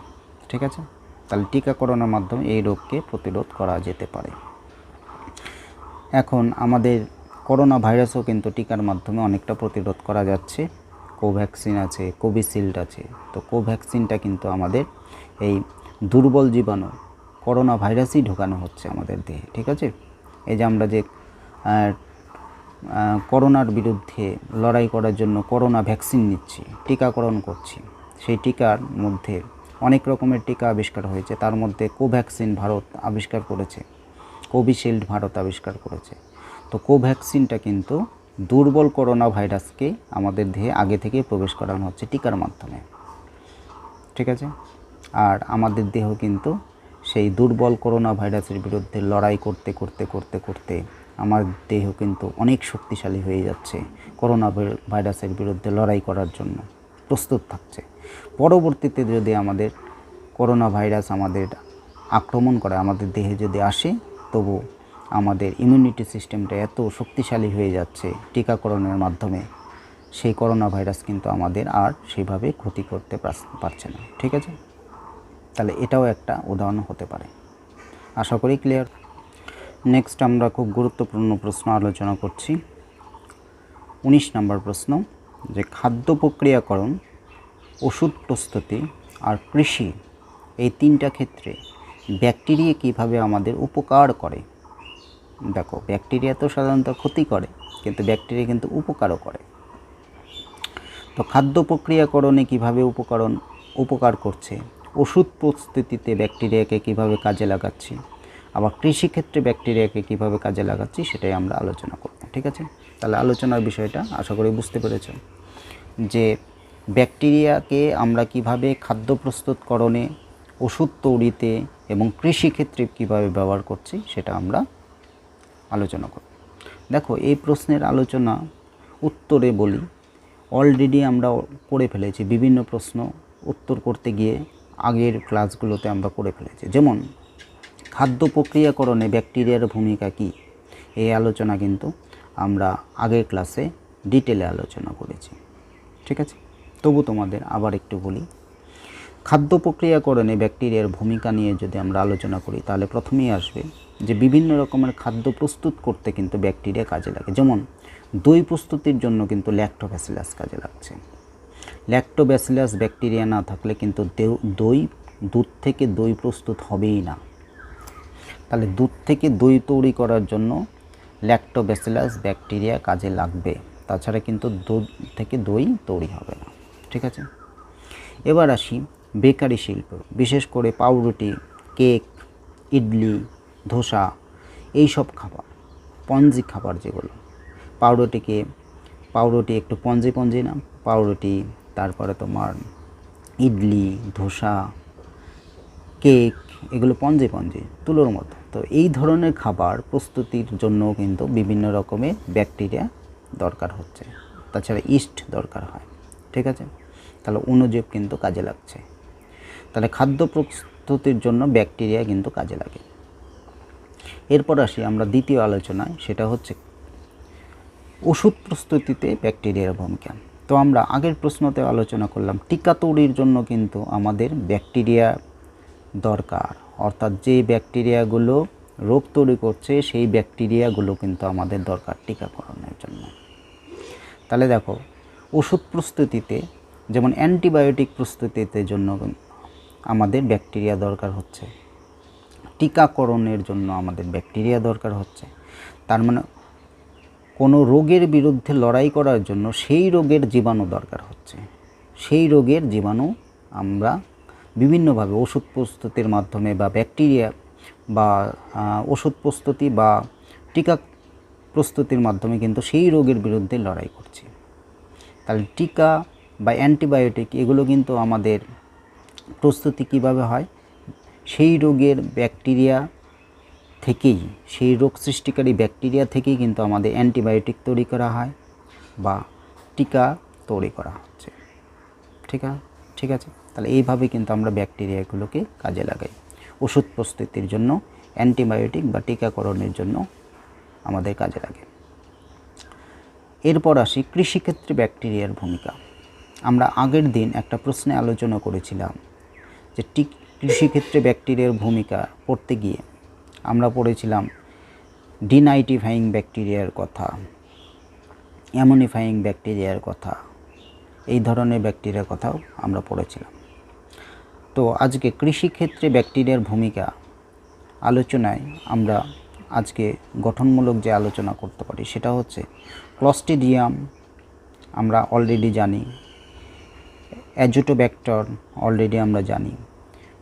ঠিক আছে, তাহলে টিকাকরণের মাধ্যমে এই রোগকে প্রতিরোধ করা যেতে পারে। এখন আমাদের করোনা ভাইরাসও কিন্তু টিকার মাধ্যমে অনেকটা প্রতিরোধ করা যাচ্ছে। কোভ্যাক্সিন আছে, কোভিশিল্ড আছে। তো কোভ্যাক্সিনটা কিন্তু আমাদের এই দুর্বল জীবাণু করোনা ভাইরাসই ঢোকানো হচ্ছে আমাদের দেহে। ঠিক আছে, এই যে আমরা যে করোনার বিরুদ্ধে লড়াই করার জন্য করোনা ভ্যাকসিন নিচ্ছি, টিকাকরণ করছি, সেই টিকার মধ্যে অনেক রকমের টিকা আবিষ্কার হয়েছে। তার মধ্যে কোভ্যাক্সিন ভারত আবিষ্কার করেছে। কোভিশিল্ড ভারত আবিষ্কার করেছে। তো কোভ্যাক্সিনটা কিন্তু দুর্বল করোনা ভাইরাসকে আমাদের দেহে আগে থেকে প্রবেশ করানো হচ্ছে টিকার মাধ্যমে, ঠিক আছে। আর আমাদের দেহ কিন্তু সেই দুর্বল করোনা ভাইরাসের বিরুদ্ধে লড়াই করতে করতে করতে করতে আমার দেহ কিন্তু অনেক শক্তিশালী হয়ে যাচ্ছে, করোনা ভাইরাসের বিরুদ্ধে লড়াই করার জন্য প্রস্তুত থাকছে। পরবর্তীতে যদি আমাদের করোনা ভাইরাস আমাদের আক্রমণ করে, আমাদের দেহে যদি আসে, তবু আমাদের ইমিউনিটি সিস্টেমটা এত শক্তিশালী হয়ে যাচ্ছে টিকাকরণের মাধ্যমে, সেই করোনা ভাইরাস কিন্তু আমাদের আর সেইভাবে ক্ষতি করতে পারছে না, ঠিক আছে। তাহলে এটাও একটা উদাহরণ হতে পারে। আশা করি ক্লিয়ার। নেক্সট আমরা খুব গুরুত্বপূর্ণ প্রশ্ন আলোচনা করছি। 19 নম্বর প্রশ্ন, যে খাদ্য প্রক্রিয়াকরণ, ওষুধ প্রস্তুতি আর কৃষি এই তিনটা ক্ষেত্রে ব্যাকটেরিয়া কিভাবে আমাদের উপকার করে। দেখো, ব্যাকটেরিয়া তো সাধারণত ক্ষতি করে, কিন্তু ব্যাকটেরিয়া কিন্তু উপকারও করে। তো খাদ্য প্রক্রিয়াকরণে কিভাবে উপকার করছে, ওষুধ প্রস্তুতিতে ব্যাকটেরিয়াকে কিভাবে কাজে লাগাচ্ছি, আবার কৃষিক্ষেত্রে ব্যাকটেরিয়াকে কিভাবে কাজে লাগাচ্ছি, সেটাই আমরা আলোচনা করব, ঠিক আছে। তাহলে আলোচনার বিষয়টা আশা করি বুঝতে পেরেছ, যে ব্যাকটেরিয়াকে আমরা কিভাবে খাদ্য প্রস্তুতকরণে, ওষুধ তৈরিতে এবং কৃষিক্ষেত্রে কিভাবে ব্যবহার করছি সেটা আমরা আলোচনা করব। দেখো, এই প্রশ্নের আলোচনা উত্তরে বলি, অলরেডি আমরা করে ফেলেছি, বিভিন্ন প্রশ্ন উত্তর করতে গিয়ে আগের ক্লাসগুলোতে আমরা করে ফেলেছি। যেমন খাদ্য প্রক্রিয়াকরণে ব্যাকটেরিয়ার ভূমিকা কী, এই আলোচনা কিন্তু আমরা আগের ক্লাসে ডিটেলে আলোচনা করেছি, ঠিক আছে। তবু তোমাদের আবার একটু বলি, খাদ্য প্রক্রিয়াকরণে ব্যাকটেরিয়ার ভূমিকা নিয়ে যদি আমরা আলোচনা করি, তাহলে প্রথমেই আসবে যে বিভিন্ন রকমের খাদ্য প্রস্তুত করতে কিন্তু ব্যাকটেরিয়া কাজে লাগে। যেমন দই প্রস্তুতির জন্য কিন্তু ল্যাক্টোব্যাসিলাস কাজে লাগছে। ল্যাক্টোব্যাসিলাস ব্যাকটেরিয়া না থাকলে কিন্তু দুধ থেকে দই প্রস্তুত হবেই না। তাহলে দুধ থেকে দই তৈরি করার জন্য ল্যাক্টোব্যাসিলাস ব্যাকটেরিয়া কাজে লাগবে, তাছাড়া কিন্তু দুধ থেকে দই তৈরি হবে না, ঠিক আছে। এবার আসি বেকারি শিল্প, বিশেষ করে পাউরুটি, কেক, ইডলি, ধোসা, এই সব খাবার, পঞ্জি খাবার যেগুলো, পাউরুটি একটু পঞ্জি না, পাউরুটি, তারপরে তোমার ইডলি, ধোসা, কেক, এগুলো পঞ্জি তুলোর মতো। তো এই ধরনের খাবার প্রস্তুতির জন্য কিন্তু বিভিন্ন রকমের ব্যাকটেরিয়া দরকার হচ্ছে, তাছাড়া ইস্ট দরকার হয়, ঠিক আছে। তাহলে অণুজীব কিন্তু কাজে লাগছে। তাহলে খাদ্য প্রস্তুতির জন্য ব্যাকটেরিয়া কিন্তু কাজে লাগে। এরপর আসি আমরা দ্বিতীয় আলোচনায়, সেটা হচ্ছে ওষুধ প্রস্তুতিতে ব্যাকটেরিয়ার ভূমিকা। তো আমরা আগের প্রশ্নতে আলোচনা করলাম টিকা তৈরির জন্য কিন্তু আমাদের ব্যাকটেরিয়া দরকার, অর্থাৎ যে ব্যাকটেরিয়াগুলো রোগ তৈরি করছে সেই ব্যাকটেরিয়াগুলো কিন্তু আমাদের দরকার টিকাকরণের জন্য। তাহলে দেখো, ওষুধ প্রস্তুতিতে যেমন অ্যান্টিবায়োটিক প্রস্তুতিতে জন্য আমাদের ব্যাকটেরিয়া দরকার হচ্ছে, টিকাকরণের জন্য আমাদের ব্যাকটেরিয়া দরকার হচ্ছে। তার মানে কোনো রোগের বিরুদ্ধে লড়াই করার জন্য সেই রোগের জীবাণু দরকার হচ্ছে। সেই রোগের জীবাণু আমরা বিভিন্নভাবে ওষুধ প্রস্তুতির মাধ্যমে বা ব্যাকটেরিয়া বা ওষুধ প্রস্তুতি বা টিকা প্রস্তুতির মাধ্যমে কিন্তু সেই রোগের বিরুদ্ধে লড়াই করছি। তাহলে টিকা বা অ্যান্টিবায়োটিক এগুলো কিন্তু আমাদের প্রস্তুতি কিভাবে হয়, সেই রোগের ব্যাকটেরিয়া থেকেই, সেই রোগ সৃষ্টিকারী ব্যাকটেরিয়া থেকেই কিন্তু আমাদের অ্যান্টিবায়োটিক তৈরি করা হয় বা টিকা তৈরি করা হচ্ছে, ঠিক আছে। তাহলে এইভাবে কিন্তু আমরা ব্যাকটেরিয়াগুলোকে কাজে লাগাই ওষুধ প্রস্তুতির জন্য, অ্যান্টিবায়োটিক বা টিকাকরণের জন্য আমাদের কাজে লাগে। এরপর আসি কৃষিক্ষেত্রে ব্যাকটেরিয়ার ভূমিকা। আমরা আগের দিন একটা প্রশ্নে আলোচনা করেছিলাম যে কৃষিক্ষেত্রে ব্যাকটেরিয়ার ভূমিকা পড়তে গিয়ে আমরা পড়েছিলাম ডিনাইট্রিফাইং ব্যাকটেরিয়ার কথা, অ্যামোনিফাইং ব্যাকটেরিয়ার কথা, এই ধরনের ব্যাকটেরিয়ার কথাও আমরা পড়েছিলাম। তো আজকে কৃষিক্ষেত্রে ব্যাকটেরিয়ার ভূমিকা আলোচনায় আমরা আজকে গঠনমূলক যে আলোচনা করতে পারি সেটা হচ্ছে ক্লস্ট্রিডিয়াম আমরা অলরেডি জানি, অ্যাজোটোব্যাক্টর অলরেডি আমরা জানি,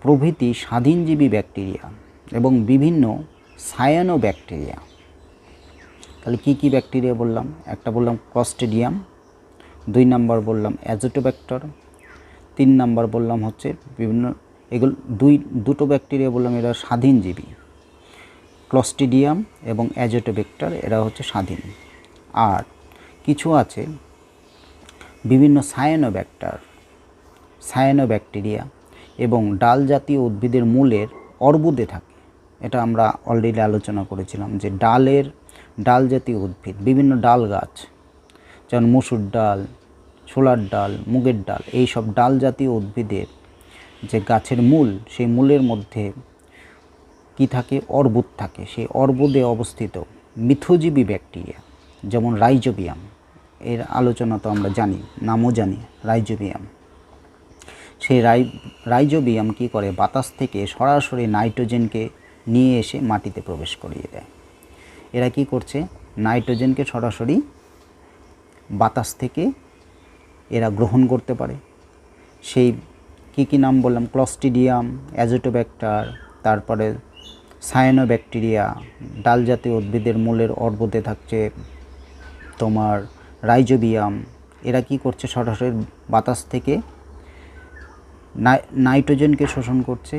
প্রভৃতি স্বাধীনজীবী ব্যাকটেরিয়া এবং বিভিন্ন সায়ানো ব্যাকটেরিয়া। তাহলে কি কি ব্যাকটেরিয়া বললাম? একটা বললাম ক্লস্ট্রিডিয়াম, 2 নাম্বার বললাম অ্যাজোটোব্যাক্টর, 3 নাম্বার বললাম হচ্ছে বিভিন্ন এগুলো দুটো ব্যাকটেরিয়া বললাম এরা স্বাধীনজীবী, ক্লস্ট্রিডিয়াম এবং অ্যাজোটোব্যাক্টর এরা হচ্ছে স্বাধীন। আর কিছু আছে বিভিন্ন সায়ানোব্যাকটেরিয়া এবং ডাল জাতীয় উদ্ভিদের মূলের অর্বুদে থাকে। এটা আমরা অলরেডি আলোচনা করেছিলাম যে ডাল জাতীয় উদ্ভিদ, বিভিন্ন ডাল গাছ যেমন মসুর ডাল, ছোলার ডাল, মুগের ডাল, এই সব ডাল জাতীয় উদ্ভিদের যে গাছের মূল, সেই মূলের মধ্যে কি থাকে? অর্বুদ থাকে। সেই অর্বুদে অবস্থিত মিথজীবী ব্যাকটেরিয়া যেমন রাইজোবিয়াম, এর আলোচনা তো আমরা জানি, নামও জানি রাইজোবিয়াম। সেই রাইজোবিয়াম কি করে? বাতাস থেকে সরাসরি নাইট্রোজেনকে নিয়ে এসে মাটিতে প্রবেশ করিয়ে দেয়। এরা কি করছে? নাইট্রোজেনকে সরাসরি বাতাস থেকে এরা গ্রহণ করতে পারে। সেই কি নাম বললাম? ক্লস্ট্রিডিয়াম, অ্যাজোটোব্যাক্টর, তারপরে সায়ানোব্যাকটেরিয়া, ডাল জাতীয় উদ্ভিদের মূলের অর্বুদে থাকছে তোমার রাইজোবিয়াম। এরা কি করছে? সরাসরি বাতাস থেকে নাইট্রোজেনকে শোষণ করছে।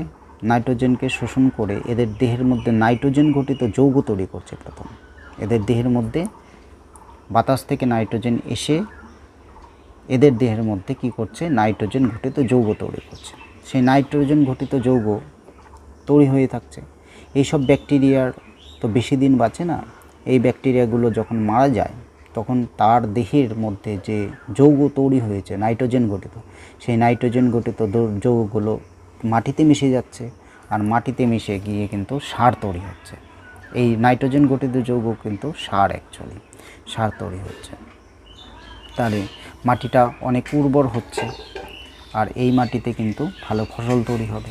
নাইট্রোজেনকে শোষণ করে এদের দেহের মধ্যে নাইট্রোজেন ঘটিত যৌগ তৈরি করছে। প্রথম এদের দেহের মধ্যে বাতাস থেকে নাইট্রোজেন এসে এদের দেহের মধ্যে কি করছে? নাইট্রোজেন ঘটিত যৌগ তৈরি করছে। সেই নাইট্রোজেন ঘটিত যৌগ তৈরি হয়ে থাকছে। এইসব ব্যাকটেরিয়ার তো বেশি দিন বাঁচে না। এই ব্যাকটেরিয়াগুলো যখন মারা যায় তখন তার দেহের মধ্যে যে যৌগ তৈরি হয়েছে নাইট্রোজেন ঘটিত, সেই নাইট্রোজেন ঘটিত যৌগগুলো মাটিতে মিশে যাচ্ছে, আর মাটিতে মিশে গিয়ে কিন্তু সার তৈরি হচ্ছে। এই নাইট্রোজেন ঘটিত যৌগ কিন্তু সার তৈরি হচ্ছে। তাহলে মাটিটা অনেক উর্বর হচ্ছে, আর এই মাটিতে কিন্তু ভালো ফসল তৈরি হবে।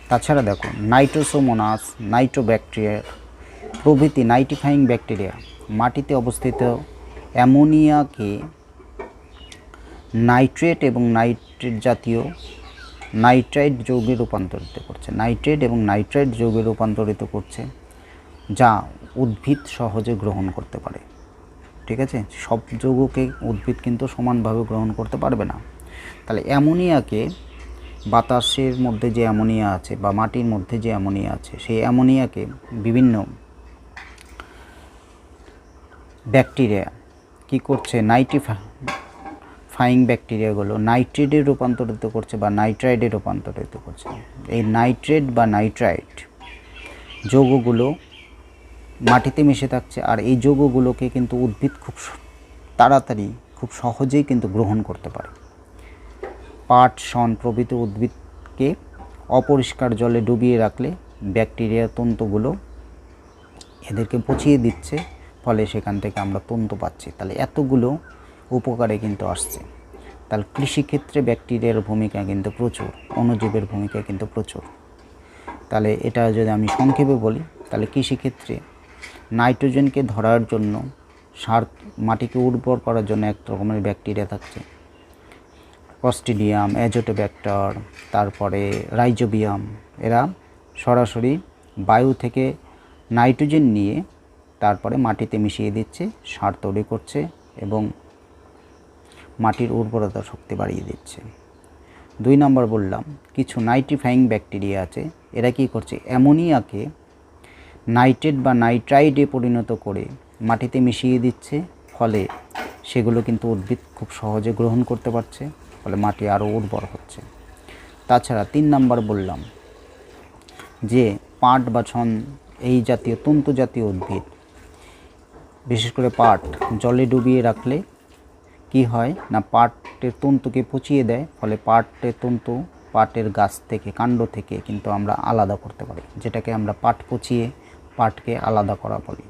তাছাড়া দেখো নাইট্রোসোমোনাস, নাইট্রোব্যাকটেরিয়া প্রভৃতি নাইট্রিফাইং ব্যাকটেরিয়া মাটিতে অবস্থিত অ্যামোনিয়াকে নাইট্রেট এবং নাইট্রেট জাতীয় নাইট্রাইট যৌগে রূপান্তরিত করছে, যা উদ্ভিদ সহজে গ্রহণ করতে পারে। ঠিক আছে, সব যৌগকে উদ্ভিদ কিন্তু সমানভাবে গ্রহণ করতে পারবে না। তাহলে অ্যামোনিয়াকে, বাতাসের মধ্যে যে অ্যামোনিয়া আছে বা মাটির মধ্যে যে অ্যামোনিয়া আছে, সেই অ্যামোনিয়াকে বিভিন্ন ব্যাকটেরিয়া কি করছে? নাইট্রিফাইং ব্যাকটেরিয়াগুলো নাইট্রেটে রূপান্তরিত করছে বা নাইট্রাইডে রূপান্তরিত করছে। এই নাইট্রেট বা নাইট্রাইট যৌগগুলো মাটিতে মিশে থাকছে, আর এই যৌগগুলোকে কিন্তু উদ্ভিদ খুব তাড়াতাড়ি, খুব সহজেই কিন্তু গ্রহণ করতে পারে। পাট, শন প্রভৃতি উদ্ভিদকে অপরিষ্কার জলে ডুবিয়ে রাখলে ব্যাকটেরিয়া তন্তুগুলো এদেরকে পচিয়ে দিচ্ছে, ফলে সেখান থেকে আমরা তন্তু পাচ্ছি। তাহলে এতগুলো উপকারে কিন্তু আসছে। তাহলে কৃষিক্ষেত্রে ব্যাকটেরিয়ার ভূমিকা কিন্তু প্রচুর, অণুজীবের ভূমিকা কিন্তু প্রচুর। তাহলে এটা যদি আমি সংক্ষেপে বলি, তাহলে কৃষিক্ষেত্রে নাইট্রোজেনকে ধরার জন্য, সার মাটিকে উর্বর করার জন্য এক রকমের ব্যাকটেরিয়া থাকছে, ক্লস্ট্রিডিয়াম, অ্যাজোটোব্যাক্টর, তারপরে রাইজোবিয়াম। এরা সরাসরি বায়ু থেকে নাইট্রোজেন নিয়ে তারপরে মাটিতে মিশিয়ে দিচ্ছে, সার তৈরি করছে এবং মাটির উর্বরতা শক্তি বাড়িয়ে দিচ্ছে। 2 নম্বর বললাম কিছু নাইট্রিফাইং ব্যাকটেরিয়া আছে, এরা কি করছে? অ্যামোনিয়াকে নাইট্রেট বা নাইট্রাইডে পরিণত করে মাটিতে মিশিয়ে দিচ্ছে, ফলে সেগুলো কিন্তু উদ্ভিদ খুব সহজে গ্রহণ করতে পারছে, ফলে মাটি আরও উর্বর হচ্ছে। তাছাড়া 3 নম্বর বললাম যে পাট বা ছন, এই জাতীয় তন্তু জাতীয় উদ্ভিদ, বিশেষ করে পাট জলে ডুবিয়ে রাখলে কি হয় না, পাটের তন্তুকে পচিয়ে দেয়, ফলে পাটের তন্তু পাটের গাছ থেকে, কাণ্ড থেকে কিন্তু আমরা আলাদা করতে পারি, যেটাকে আমরা পাট পচিয়ে পাটকে আলাদা করা বলি।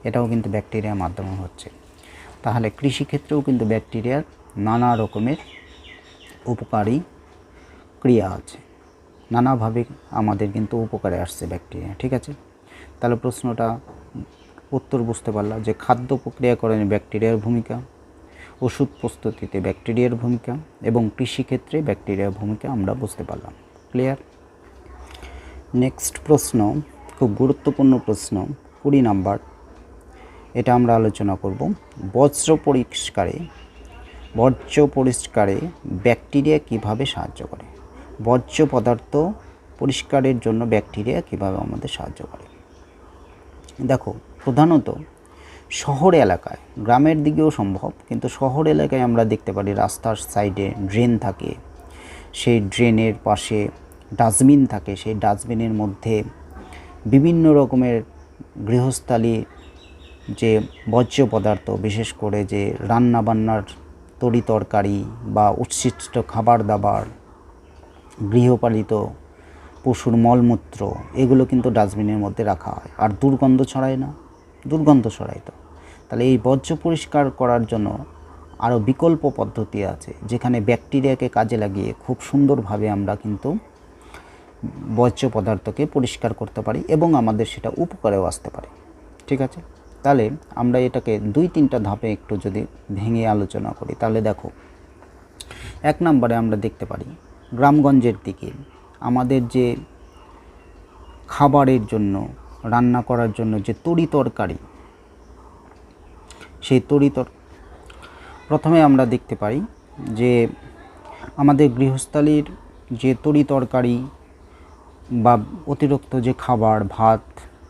এটাও কিন্তু ব্যাকটেরিয়ার মাধ্যমে হচ্ছে। তাহলে কৃষিক্ষেত্রেও কিন্তু ব্যাকটেরিয়ার নানা রকমের উপকারী ক্রিয়া আছে, নানাভাবে আমাদের কিন্তু উপকারে আসছে ব্যাকটেরিয়া। ঠিক আছে, তাহলে প্রশ্নটা উত্তর বুঝতে পারলাম যে খাদ্য প্রক্রিয়াকরণে ব্যাকটেরিয়ার ভূমিকা, ওষুধ প্রস্তুতিতে ব্যাকটেরিয়ার ভূমিকা এবং কৃষিক্ষেত্রে ব্যাকটেরিয়ার ভূমিকা আমরা বুঝতে পারলাম। ক্লিয়ার? নেক্সট প্রশ্ন, খুব গুরুত্বপূর্ণ প্রশ্ন 20 নাম্বার, এটা আমরা আলোচনা করব। বর্জ্য পরিষ্কারে ব্যাকটেরিয়া কিভাবে সাহায্য করে। বর্জ্য পদার্থ পরিষ্কারের জন্য ব্যাকটেরিয়া কিভাবে আমাদের সাহায্য করে। দেখো, প্রধানত শহর এলাকায়, গ্রামের দিকেও সম্ভব, কিন্তু শহর এলাকায় আমরা দেখতে পারি রাস্তার সাইডে ড্রেন থাকে, সেই ড্রেনের পাশে ডাস্টবিন থাকে, সেই ডাস্টবিনের মধ্যে বিভিন্ন রকমের গৃহস্থালী যে বর্জ্য পদার্থ, বিশেষ করে যে রান্নাবান্নার তরি তরকারি বা উচ্ছিষ্ট খাবার দাবার, গৃহপালিত পশুর মলমূত্র, এগুলো কিন্তু ডাস্টবিনের মধ্যে রাখা হয়। আর দুর্গন্ধ ছড়ায় না? দুর্গন্ধ ছড়ায় তো। তাহলে এই বর্জ্য পরিষ্কার করার জন্য আরও বিকল্প পদ্ধতি আছে, যেখানে ব্যাকটেরিয়াকে কাজে লাগিয়ে খুব সুন্দরভাবে আমরা কিন্তু বর্জ্য পদার্থকে পরিষ্কার করতে পারি এবং আমাদের সেটা উপকারেও আসতে পারে। ঠিক আছে, তাহলে আমরা এটাকে 2-3টা ধাপে একটু যদি ভেঙে আলোচনা করি, তাহলে দেখো, 1 নম্বরে আমরা দেখতে পারি গ্রামগঞ্জের দিকে আমাদের যে খাবারের জন্য, রান্না করার জন্য যে তরি তরকারি, সেই প্রথমে আমরা দেখতে পাই যে আমাদের গৃহস্থালীর যে তরি তরকারি বা অতিরিক্ত যে খাবার, ভাত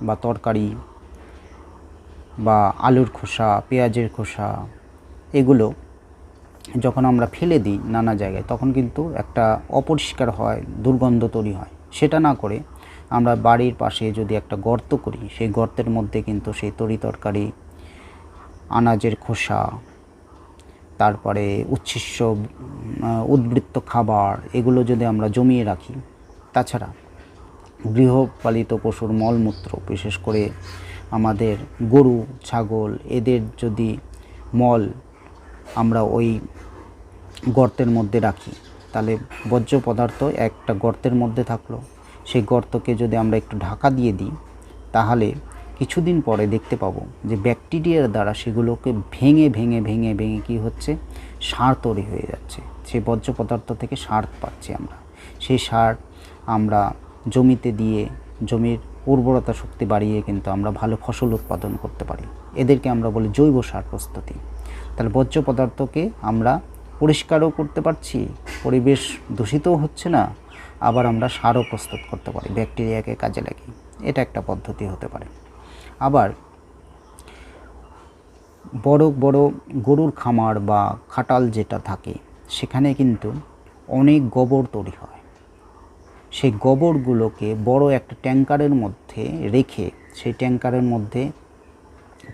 বা তরকারি বা আলুর খোসা, পেঁয়াজের খোসা, এগুলো যখন আমরা ফেলে দিই নানা জায়গায়, তখন কিন্তু একটা অপরিষ্কার হয়, দুর্গন্ধ তৈরি হয়। সেটা না করে আমরা বাড়ির পাশে যদি একটা গর্ত করি, সেই গর্তের মধ্যে কিন্তু সেই তরি তরকারি, আনাজের খোসা, তারপরে উচ্ছিষ্ট উদ্বৃত্ত খাবার, এগুলো যদি আমরা জমিয়ে রাখি, তাছাড়া গৃহপালিত পশুর মলমূত্র, বিশেষ করে আমাদের গরু ছাগল, এদের যদি মল আমরা ওই গর্তের মধ্যে রাখি, তাহলে বর্জ্য পদার্থ একটা গর্তের মধ্যে থাকলো। সেই গর্তকে যদি আমরা একটু ঢাকা দিয়ে দিই, তাহলে কিছুদিন পরে দেখতে পাবো যে ব্যাকটেরিয়ার দ্বারা সেগুলোকে ভেঙে ভেঙে ভেঙে ভেঙে কী হচ্ছে, সার তৈরি হয়ে যাচ্ছে। সেই বর্জ্য পদার্থ থেকে সার পাচ্ছি আমরা। সেই সার আমরা জমিতে দিয়ে জমির উর্বরতা শক্তি বাড়িয়ে কিন্তু আমরা ভালো ফসল উৎপাদন করতে পারি। এদেরকে আমরা বলি জৈব সার প্রস্তুতি। তাহলে বর্জ্য পদার্থকে আমরা পরিষ্কারও করতে পারছি, পরিবেশ দূষিতও হচ্ছে না, আবার আমরা সারও প্রস্তুত করতে পারি ব্যাকটেরিয়াকে কাজে লাগিয়ে। এটা একটা পদ্ধতি হতে পারে। আবার বড় বড় গরুর খামার বা খাটাল যেটা থাকে, সেখানে কিন্তু অনেক গোবর তৈরি হয়। সেই গোবরগুলোকে বড় একটা ট্যাঙ্কারের মধ্যে রেখে, সেই ট্যাঙ্কারের মধ্যে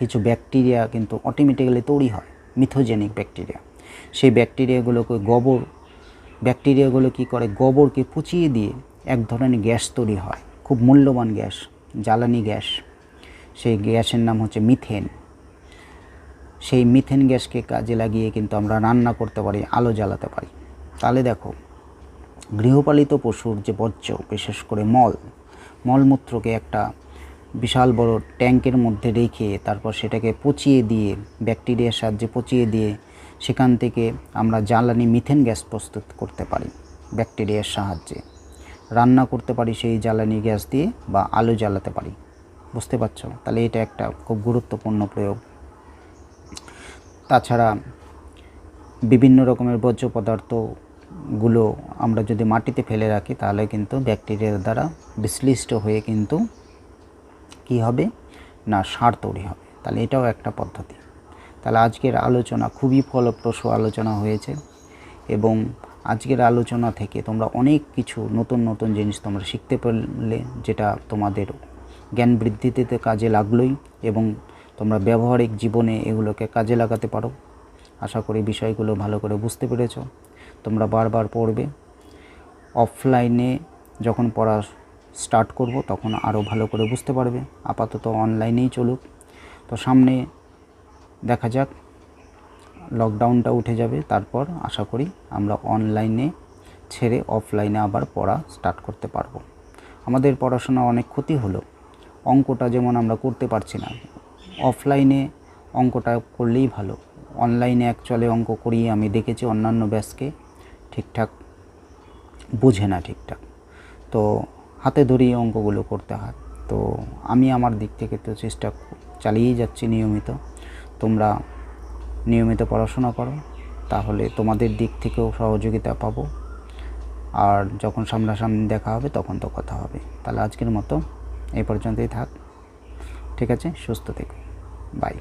কিছু ব্যাকটেরিয়া কিন্তু অটোমেটিক্যালি তৈরি হয়, মিথোজেনিক ব্যাকটেরিয়া। সেই ব্যাকটেরিয়াগুলো কী করে, গোবরকে পচিয়ে দিয়ে এক ধরনের গ্যাস তৈরি হয়, খুব মূল্যবান গ্যাস, জ্বালানি গ্যাস। সেই গ্যাসের নাম হচ্ছে মিথেন। সেই মিথেন গ্যাসকে কাজে লাগিয়ে কিন্তু আমরা রান্না করতে পারি, আলো জ্বালাতে পারি। তাহলে দেখো, গৃহপালিত পশুর যে বর্জ্য, বিশেষ করে মলমূত্রকে একটা বিশাল বড় ট্যাঙ্কের মধ্যে রেখে তারপর সেটাকে পচিয়ে দিয়ে, ব্যাকটেরিয়ার সাহায্যে পচিয়ে দিয়ে, সেখান থেকে আমরা জ্বালানি মিথেন গ্যাস প্রস্তুত করতে পারি ব্যাকটেরিয়ার সাহায্যে। রান্না করতে পারি সেই জ্বালানি গ্যাস দিয়ে, বা আলো জ্বালাতে পারি। বুঝতে পারছো? তাহলে এটা একটা খুব গুরুত্বপূর্ণ প্রয়োগ। তাছাড়া বিভিন্ন রকমের বর্জ্য পদার্থগুলো আমরা যদি মাটিতে ফেলে রাখি, তাহলে কিন্তু ব্যাকটেরিয়ার দ্বারা বিশ্লিষ্ট হয়ে কিন্তু কী হবে না, সার তৈরি হবে। তাহলে এটাও একটা পদ্ধতি। তাহলে আজকের আলোচনা খুবই ফলপ্রসূ আলোচনা হয়েছে, এবং আজকের আলোচনা থেকে তোমরা অনেক কিছু নতুন নতুন জিনিস তোমরা শিখতে পারলে, যেটা তোমাদের জ্ঞান বৃদ্ধিতে কাজে লাগলোই, এবং তোমরা ব্যবহারিক জীবনে এগুলোকে কাজে লাগাতে পারো। আশা করি বিষয়গুলো ভালো করে বুঝতে পেরেছো। তোমরা বারবার পড়বে। অফলাইনে যখন পড়া স্টার্ট করব, তখন আরও ভালো করে বুঝতে পারবে। আপাতত অনলাইনেই চলুক। তো সামনে দেখা যাক, লকডাউনটা উঠে যাবে, তারপর আশা করি আমরা অনলাইনে ছেড়ে অফলাইনে আবার পড়া স্টার্ট করতে পারবো। আমাদের পড়াশোনা অনেক ক্ষতি হলো, অঙ্কটা যেমন আমরা করতে পারছি না, অফলাইনে অঙ্কটা করলেই ভালো। অনলাইনে অ্যাকচুয়ালি অঙ্ক করিয়ে আমি দেখেছি অন্যান্য ব্যাচকে ঠিকঠাক বোঝে না ঠিকঠাক, তো হাতে ধরিয়ে অঙ্কগুলো করতে হয়। তো আমি আমার দিক থেকে তো চেষ্টা চালিয়েই যাচ্ছি নিয়মিত। তোমরা নিয়মিত পড়াশোনা করো, তাহলে তোমাদের দিক থেকেও সহযোগিতা পাবো। আর যখন সামনাসামনি দেখা হবে তখন তো কথা হবে। তাহলে আজকের মতো এই পর্যন্তই থাক। ঠিক আছে, সুস্থ থেকো, বাই।